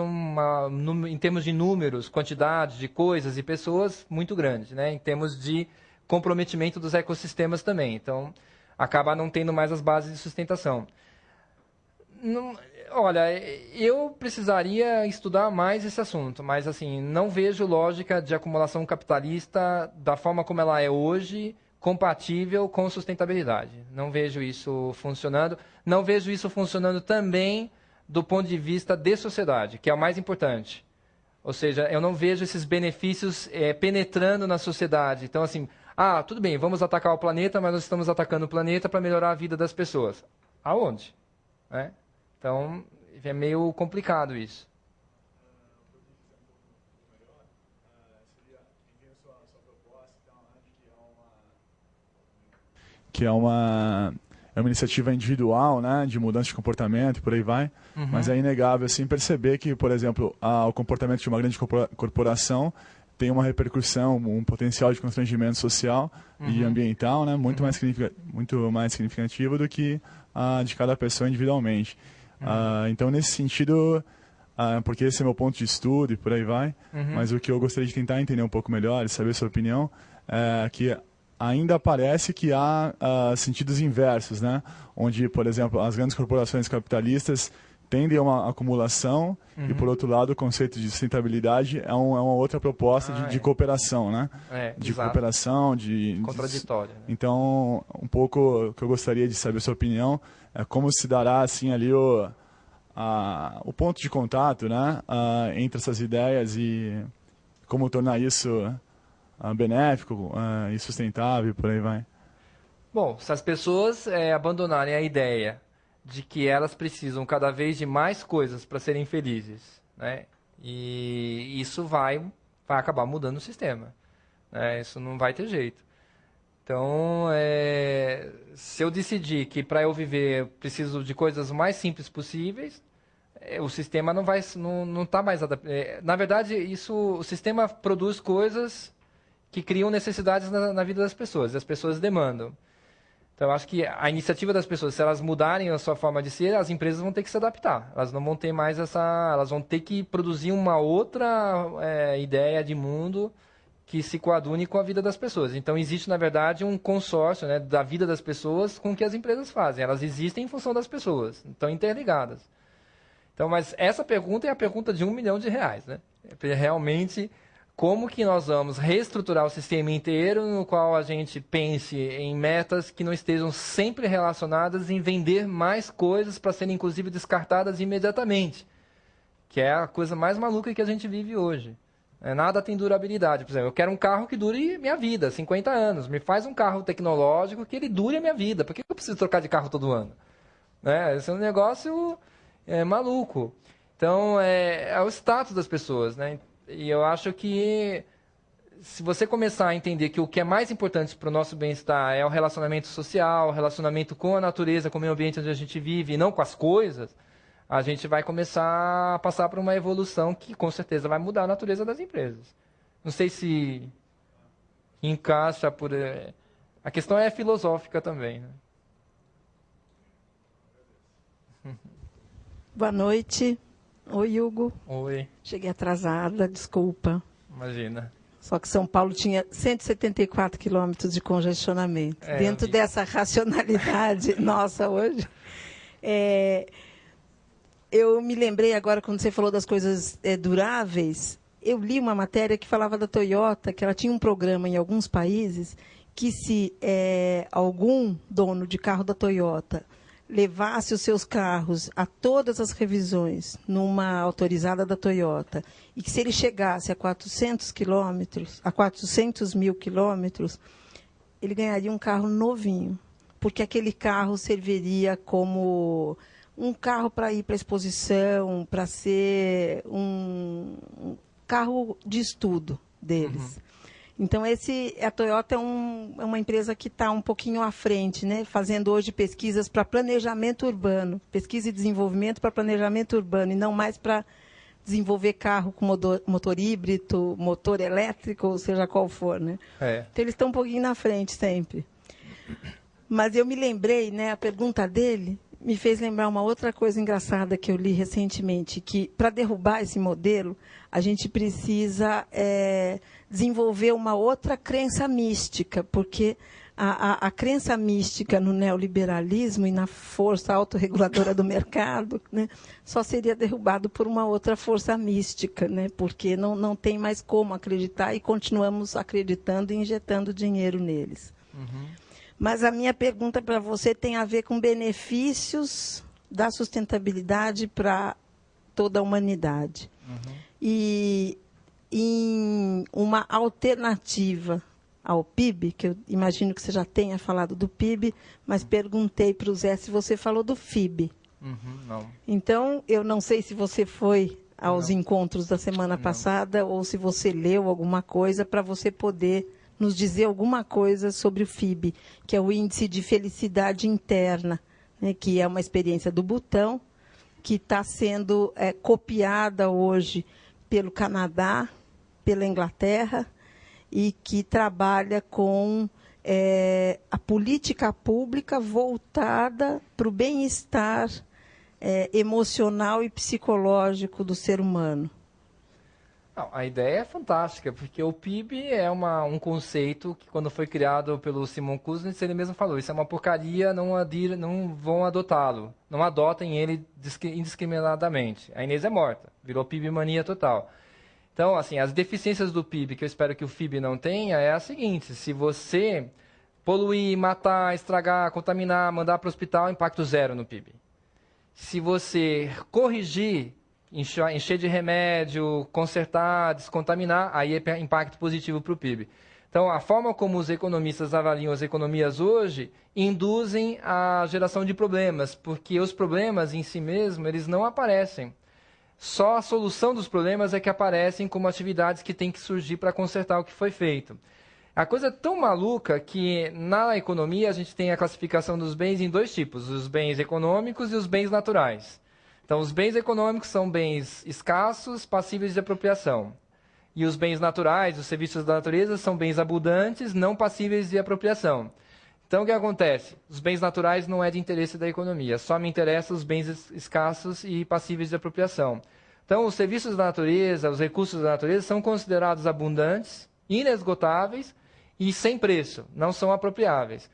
em termos de números, quantidade de coisas e pessoas, muito grande, né? Em termos de comprometimento dos ecossistemas também. Então, acaba não tendo mais as bases de sustentação. Olha, eu precisaria estudar mais esse assunto, mas assim, não vejo lógica de acumulação capitalista da forma como ela é hoje, compatível com sustentabilidade. Não vejo isso funcionando. Não vejo isso funcionando também do ponto de vista de sociedade, que é o mais importante. Ou seja, eu não vejo esses benefícios penetrando na sociedade. Então, assim, tudo bem, vamos atacar o planeta, mas nós estamos atacando o planeta para melhorar a vida das pessoas. Aonde? Né? Então, é meio complicado isso. Que é uma iniciativa individual, né, de mudança de comportamento e por aí vai, mas é inegável assim, perceber que, por exemplo, o comportamento de uma grande corporação tem uma repercussão, um potencial de constrangimento social e ambiental, né, muito mais significativo do que a de cada pessoa individualmente. Então, nesse sentido, porque esse é meu ponto de estudo e por aí vai, mas o que eu gostaria de tentar entender um pouco melhor e saber a sua opinião é que ainda parece que há sentidos inversos, né? Onde, por exemplo, as grandes corporações capitalistas tendem a uma acumulação e, por outro lado, o conceito de sustentabilidade é uma outra proposta de cooperação, né? De exato. Cooperação, contraditória. Né? Então, um pouco o que eu gostaria de saber a sua opinião é como se dará assim ali o ponto de contato, né? Entre essas ideias e como tornar isso benéfico e sustentável, por aí vai. Bom, se as pessoas abandonarem a ideia de que elas precisam cada vez de mais coisas para serem felizes, né? E isso vai acabar mudando o sistema, né? Isso não vai ter jeito. Então, se eu decidir que para eu viver eu preciso de coisas mais simples possíveis, o sistema não está mais adaptado. Na verdade, o sistema produz coisas que criam necessidades na vida das pessoas, e as pessoas demandam. Então, eu acho que a iniciativa das pessoas, se elas mudarem a sua forma de ser, as empresas vão ter que se adaptar. Elas não vão ter mais elas vão ter que produzir uma outra ideia de mundo que se coadune com a vida das pessoas. Então, existe, na verdade, um consórcio, né, da vida das pessoas com o que as empresas fazem. Elas existem em função das pessoas, estão interligadas. Então, mas essa pergunta é a pergunta de R$1 milhão, né? Realmente, como que nós vamos reestruturar o sistema inteiro no qual a gente pense em metas que não estejam sempre relacionadas em vender mais coisas para serem, inclusive, descartadas imediatamente, que é a coisa mais maluca que a gente vive hoje. Nada tem durabilidade. Por exemplo, eu quero um carro que dure minha vida, 50 anos. Me faz um carro tecnológico que ele dure a minha vida. Por que eu preciso trocar de carro todo ano? Esse é um negócio maluco. Então, é o status das pessoas, né? E eu acho que se você começar a entender que o que é mais importante para o nosso bem-estar é o relacionamento social, o relacionamento com a natureza, com o meio ambiente onde a gente vive, e não com as coisas, a gente vai começar a passar por uma evolução que, com certeza, vai mudar a natureza das empresas. Não sei se encaixa por... A questão é filosófica também, né? Boa noite. Oi, Hugo. Oi. Cheguei atrasada, desculpa. Imagina. Só que São Paulo tinha 174 quilômetros de congestionamento. Dentro dessa racionalidade nossa hoje, eu me lembrei agora, quando você falou das coisas duráveis, eu li uma matéria que falava da Toyota, que ela tinha um programa em alguns países, que se algum dono de carro da Toyota levasse os seus carros a todas as revisões numa autorizada da Toyota, e que se ele chegasse a 400 mil quilômetros, ele ganharia um carro novinho, porque aquele carro serviria como um carro para ir para a exposição, para ser um carro de estudo deles. Uhum. Então, a Toyota é uma empresa que está um pouquinho à frente, né? Fazendo hoje pesquisas para planejamento urbano, pesquisa e desenvolvimento para planejamento urbano, e não mais para desenvolver carro com motor híbrido, motor elétrico, ou seja qual for, né? Então, eles estão um pouquinho na frente sempre. Mas eu me lembrei, né, a pergunta dele me fez lembrar uma outra coisa engraçada que eu li recentemente, que para derrubar esse modelo, a gente precisa desenvolver uma outra crença mística, porque a crença mística no neoliberalismo e na força autorreguladora do mercado, né, só seria derrubado por uma outra força mística, né, porque não tem mais como acreditar e continuamos acreditando e injetando dinheiro neles. Uhum. Mas a minha pergunta para você tem a ver com benefícios da sustentabilidade para toda a humanidade. Uhum. E em uma alternativa ao PIB, que eu imagino que você já tenha falado do PIB, mas perguntei para o Zé se você falou do FIB. Uhum, não. Então, eu não sei se você foi aos encontros da semana passada ou se você leu alguma coisa para você poder nos dizer alguma coisa sobre o FIB, que é o Índice de Felicidade Interna, né, que é uma experiência do Butão, que está sendo copiada hoje pelo Canadá, pela Inglaterra, e que trabalha com a política pública voltada para o bem-estar emocional e psicológico do ser humano. Não, a ideia é fantástica, porque o PIB é um conceito que, quando foi criado pelo Simon Kuznets, ele mesmo falou, isso é uma porcaria, não vão adotá-lo, não adotem ele indiscriminadamente. A Inês é morta, virou PIB mania total. Então, assim, as deficiências do PIB, que eu espero que o FIB não tenha, é a seguinte: se você poluir, matar, estragar, contaminar, mandar para o hospital, impacto zero no PIB. Se você corrigir, encher de remédio, consertar, descontaminar, aí é impacto positivo para o PIB. Então, a forma como os economistas avaliam as economias hoje induzem a geração de problemas, porque os problemas em si mesmos, eles não aparecem. Só a solução dos problemas é que aparecem como atividades que têm que surgir para consertar o que foi feito. A coisa é tão maluca que na economia a gente tem a classificação dos bens em 2 tipos, os bens econômicos e os bens naturais. Então, os bens econômicos são bens escassos, passíveis de apropriação. E os bens naturais, os serviços da natureza, são bens abundantes, não passíveis de apropriação. Então, o que acontece? Os bens naturais não é de interesse da economia, só me interessam os bens escassos e passíveis de apropriação. Então, os serviços da natureza, os recursos da natureza são considerados abundantes, inesgotáveis e sem preço, não são apropriáveis.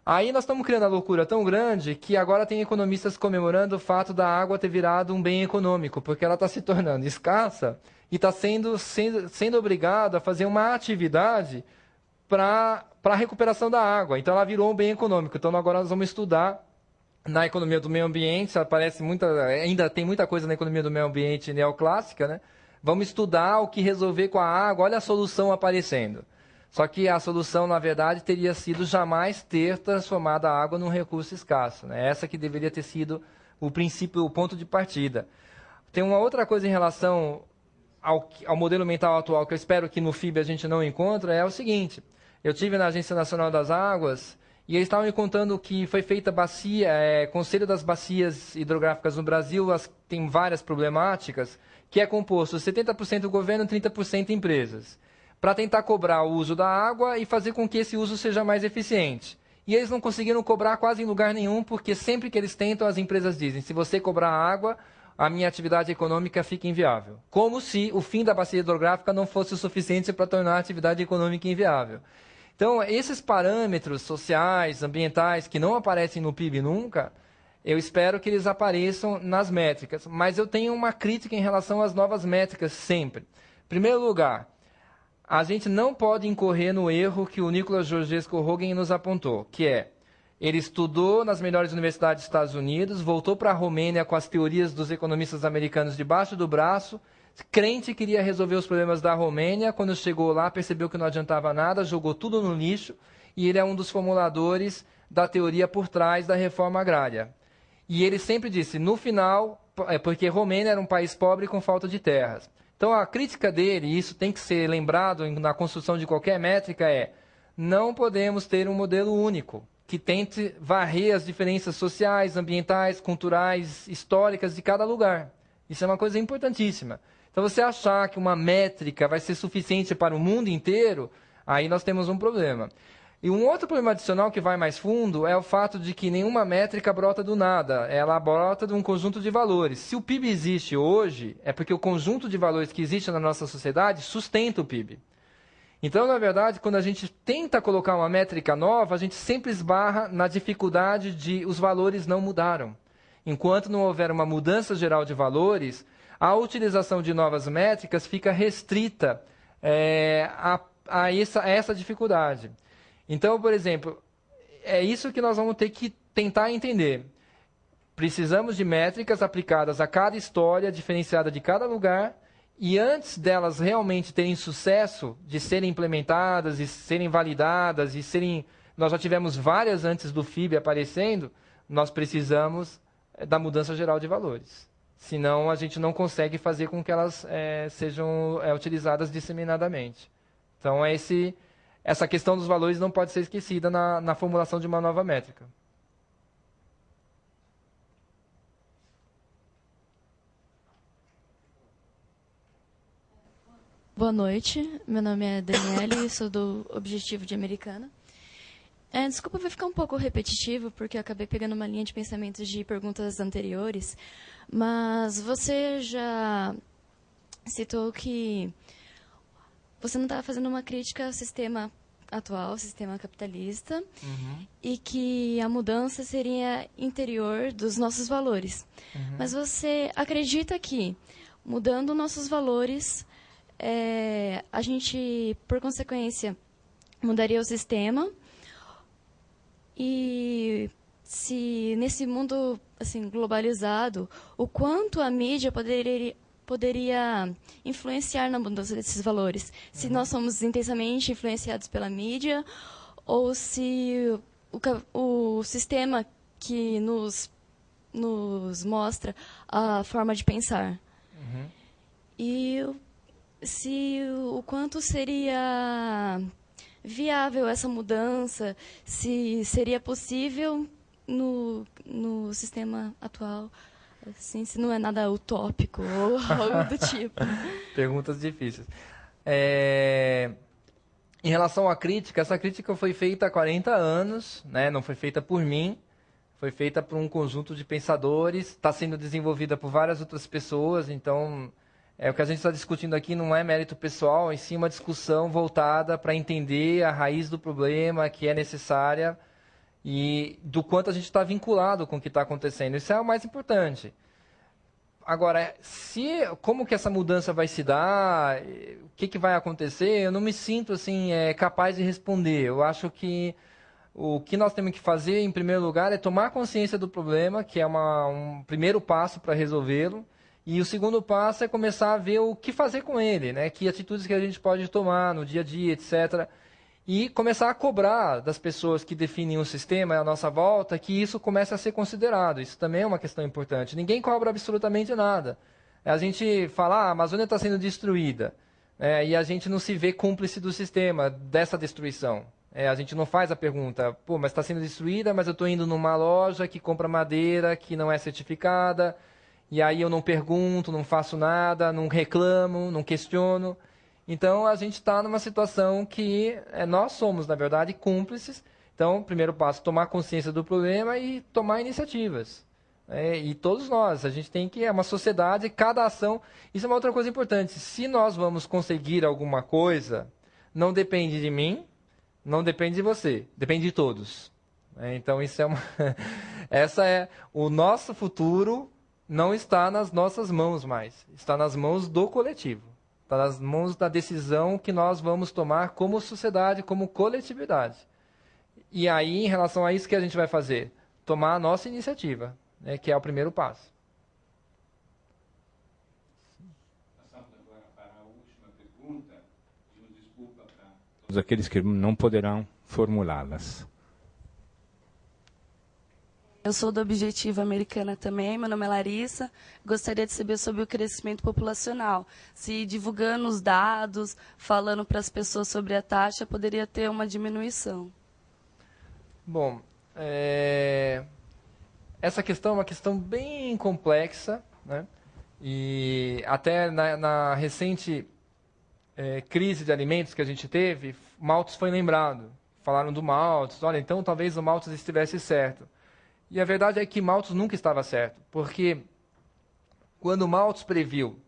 Aí nós estamos criando a loucura tão grande que agora tem economistas comemorando o fato da água ter virado um bem econômico, porque ela está se tornando escassa e está sendo obrigado a fazer uma atividade para a recuperação da água. Então, ela virou um bem econômico. Então, agora nós vamos estudar na economia do meio ambiente, ainda tem muita coisa na economia do meio ambiente neoclássica, né? Vamos estudar o que resolver com a água, olha a solução aparecendo. Só que a solução, na verdade, teria sido jamais ter transformado a água num recurso escasso, né? Essa que deveria ter sido o princípio, o ponto de partida. Tem uma outra coisa em relação ao modelo mental atual que eu espero que no FIB a gente não encontre, é o seguinte. Eu estive na Agência Nacional das Águas e eles estavam me contando que foi feita Conselho das Bacias Hidrográficas no Brasil, tem várias problemáticas, que é composto 70% governo, 30% empresas, para tentar cobrar o uso da água e fazer com que esse uso seja mais eficiente. E eles não conseguiram cobrar quase em lugar nenhum, porque sempre que eles tentam, as empresas dizem, se você cobrar água, a minha atividade econômica fica inviável. Como se o fim da bacia hidrográfica não fosse o suficiente para tornar a atividade econômica inviável. Então, esses parâmetros sociais, ambientais, que não aparecem no PIB nunca, eu espero que eles apareçam nas métricas. Mas eu tenho uma crítica em relação às novas métricas sempre. Em primeiro lugar, a gente não pode incorrer no erro que o Nicholas Georgescu-Roegen nos apontou, que é, ele estudou nas melhores universidades dos Estados Unidos, voltou para a Romênia com as teorias dos economistas americanos debaixo do braço, crente queria resolver os problemas da Romênia, quando chegou lá percebeu que não adiantava nada, jogou tudo no lixo, e ele é um dos formuladores da teoria por trás da reforma agrária. E ele sempre disse, no final, porque Romênia era um país pobre com falta de terras. Então, a crítica dele, e isso tem que ser lembrado na construção de qualquer métrica, é não podemos ter um modelo único que tente varrer as diferenças sociais, ambientais, culturais, históricas de cada lugar. Isso é uma coisa importantíssima. Então, você achar que uma métrica vai ser suficiente para o mundo inteiro, aí nós temos um problema. E um outro problema adicional que vai mais fundo é o fato de que nenhuma métrica brota do nada, ela brota de um conjunto de valores. Se o PIB existe hoje, é porque o conjunto de valores que existe na nossa sociedade sustenta o PIB. Então, na verdade, quando a gente tenta colocar uma métrica nova, a gente sempre esbarra na dificuldade de os valores não mudaram. Enquanto não houver uma mudança geral de valores, a utilização de novas métricas fica restrita a essa dificuldade. Então, por exemplo, é isso que nós vamos ter que tentar entender. Precisamos de métricas aplicadas a cada história, diferenciada de cada lugar, e antes delas realmente terem sucesso, de serem implementadas e serem validadas, nós já tivemos várias antes do FIB aparecendo, nós precisamos da mudança geral de valores. Senão, a gente não consegue fazer com que elas sejam utilizadas disseminadamente. Então, essa questão dos valores não pode ser esquecida na formulação de uma nova métrica. Boa noite, meu nome é Daniele, sou do Objetivo de Americana. Desculpa, vai ficar um pouco repetitivo, porque eu acabei pegando uma linha de pensamentos de perguntas anteriores, mas você já citou que você não estava fazendo uma crítica ao sistema atual, sistema capitalista, e que a mudança seria interior dos nossos valores. Mas você acredita que, mudando nossos valores, a gente, por consequência, mudaria o sistema? E se nesse mundo assim globalizado, o quanto a mídia poderia influenciar na mudança desses valores. Se nós somos intensamente influenciados pela mídia ou se o sistema que nos mostra a forma de pensar. E o quanto seria viável essa mudança, se seria possível no sistema atual, assim, se não é nada utópico ou algo do tipo. Perguntas difíceis. Em relação à crítica, essa crítica foi feita há 40 anos, né? Não foi feita por mim, foi feita por um conjunto de pensadores, está sendo desenvolvida por várias outras pessoas, então o que a gente está discutindo aqui não é mérito pessoal, em si uma discussão voltada para entender a raiz do problema que é necessária e do quanto a gente está vinculado com o que está acontecendo. Isso é o mais importante. Agora, como que essa mudança vai se dar, o que vai acontecer, eu não me sinto assim, capaz de responder. Eu acho que o que nós temos que fazer, em primeiro lugar, é tomar consciência do problema, que é um primeiro passo para resolvê-lo. E o segundo passo é começar a ver o que fazer com ele, né? Que atitudes que a gente pode tomar no dia a dia, etc. E começar a cobrar das pessoas que definem o sistema à nossa volta que isso comece a ser considerado. Isso também é uma questão importante. Ninguém cobra absolutamente nada. A gente fala, a Amazônia está sendo destruída, e a gente não se vê cúmplice do sistema, dessa destruição. A gente não faz a pergunta, mas está sendo destruída, mas eu estou indo numa loja que compra madeira que não é certificada, e aí eu não pergunto, não faço nada, não reclamo, não questiono. Então, a gente está numa situação que nós somos, na verdade, cúmplices. Então, primeiro passo, tomar consciência do problema e tomar iniciativas. E todos nós, a gente tem que, é uma sociedade, cada ação... Isso é uma outra coisa importante. Se nós vamos conseguir alguma coisa, não depende de mim, não depende de você, depende de todos. Então, isso é o nosso futuro não está nas nossas mãos mais, está nas mãos do coletivo. Está nas mãos da decisão que nós vamos tomar como sociedade, como coletividade. E aí, em relação a isso, que a gente vai fazer? Tomar a nossa iniciativa, que é o primeiro passo. Passamos agora para a última pergunta. Pedimos desculpa para todos aqueles que não poderão formulá-las. Eu sou do Objetivo Americana também, meu nome é Larissa. Gostaria de saber sobre o crescimento populacional. Se divulgando os dados, falando para as pessoas sobre a taxa, poderia ter uma diminuição. Bom, essa questão é uma questão bem complexa, né? E até na recente crise de alimentos que a gente teve, Malthus foi lembrado. Falaram do Malthus, olha, então talvez o Malthus estivesse certo. E a verdade é que Malthus nunca estava certo, porque quando Malthus previu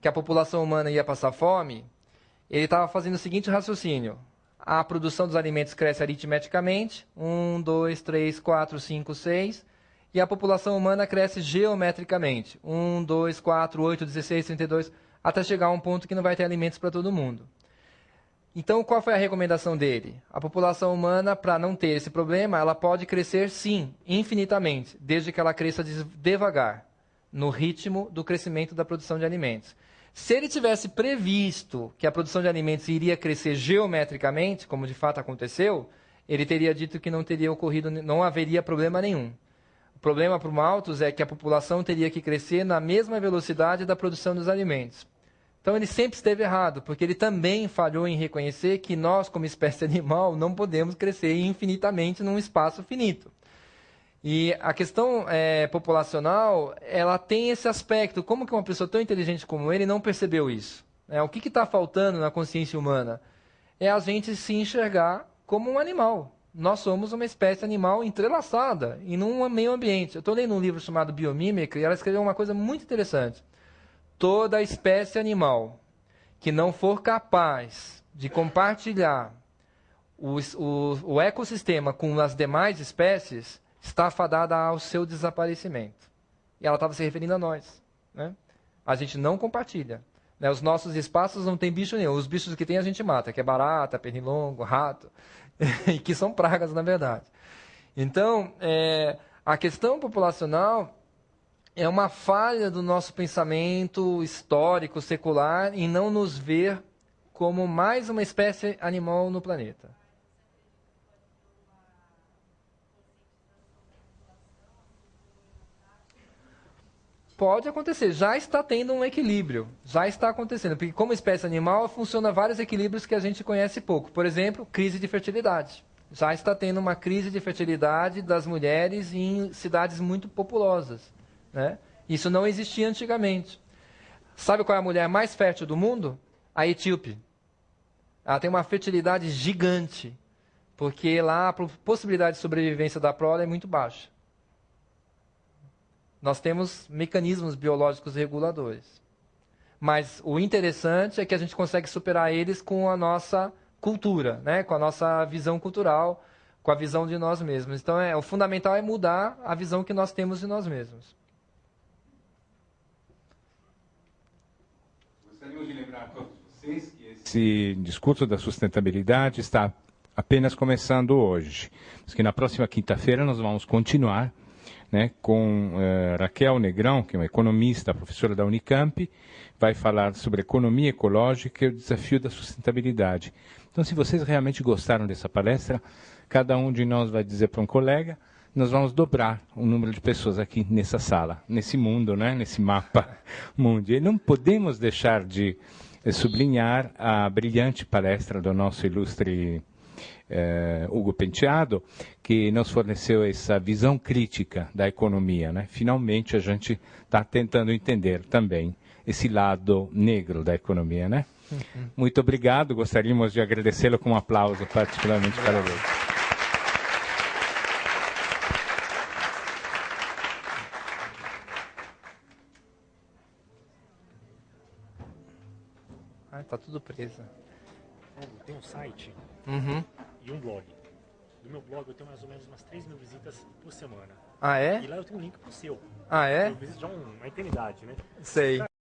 que a população humana ia passar fome, ele estava fazendo o seguinte raciocínio. A produção dos alimentos cresce aritmeticamente, 1, 2, 3, 4, 5, 6, e a população humana cresce geometricamente, 1, 2, 4, 8, 16, 32, até chegar a um ponto que não vai ter alimentos para todo mundo. Então, qual foi a recomendação dele? A população humana, para não ter esse problema, ela pode crescer, sim, infinitamente, desde que ela cresça devagar, no ritmo do crescimento da produção de alimentos. Se ele tivesse previsto que a produção de alimentos iria crescer geometricamente, como de fato aconteceu, ele teria dito que não teria ocorrido, não haveria problema nenhum. O problema para o Malthus é que a população teria que crescer na mesma velocidade da produção dos alimentos. Então, ele sempre esteve errado, porque ele também falhou em reconhecer que nós, como espécie animal, não podemos crescer infinitamente num espaço finito. E a questão populacional, ela tem esse aspecto. Como que uma pessoa tão inteligente como ele não percebeu isso? O que está faltando na consciência humana? É a gente se enxergar como um animal. Nós somos uma espécie animal entrelaçada em um meio ambiente. Eu estou lendo um livro chamado Biomímica e ela escreveu uma coisa muito interessante. Toda espécie animal que não for capaz de compartilhar o ecossistema com as demais espécies está fadada ao seu desaparecimento. E ela estava se referindo a nós. Né? A gente não compartilha. Né? Os nossos espaços não tem bicho nenhum. Os bichos que tem a gente mata, que é barata, pernilongo, rato, e que são pragas, na verdade. Então, a questão populacional... é uma falha do nosso pensamento histórico, secular, em não nos ver como mais uma espécie animal no planeta. Pode acontecer, já está tendo um equilíbrio, já está acontecendo, porque como espécie animal funciona vários equilíbrios que a gente conhece pouco. Por exemplo, crise de fertilidade. Já está tendo uma crise de fertilidade das mulheres em cidades muito populosas, né? Isso não existia antigamente. Sabe qual é a mulher mais fértil do mundo? A etíope. Ela tem uma fertilidade gigante, porque lá a possibilidade de sobrevivência da prole é muito baixa. Nós temos mecanismos biológicos reguladores. Mas o interessante é que a gente consegue superar eles com a nossa cultura, né? Com a nossa visão cultural, com a visão de nós mesmos. Então, o fundamental é mudar a visão que nós temos de nós mesmos. Gostaríamos de lembrar a todos vocês que esse discurso da sustentabilidade está apenas começando hoje. Mas que na próxima quinta-feira nós vamos continuar, né, com Raquel Negrão, que é uma economista, professora da Unicamp, vai falar sobre economia ecológica e o desafio da sustentabilidade. Então, se vocês realmente gostaram dessa palestra, cada um de nós vai dizer para um colega, nós vamos dobrar o número de pessoas aqui nessa sala, nesse mundo, né, nesse mapa mundo. E não podemos deixar de sublinhar a brilhante palestra do nosso ilustre Hugo Penteado, que nos forneceu essa visão crítica da economia, né? Finalmente a gente está tentando entender também esse lado negro da economia, né? Uhum. Muito obrigado, gostaríamos de agradecê-lo com um aplauso particularmente para ele. Tá tudo preso. Tem um site. Uhum. E um blog. No meu blog eu tenho mais ou menos umas 3.000 visitas por semana. Ah, é? E lá eu tenho um link pro seu. Ah, é? Eu visito já uma eternidade, né? Sei.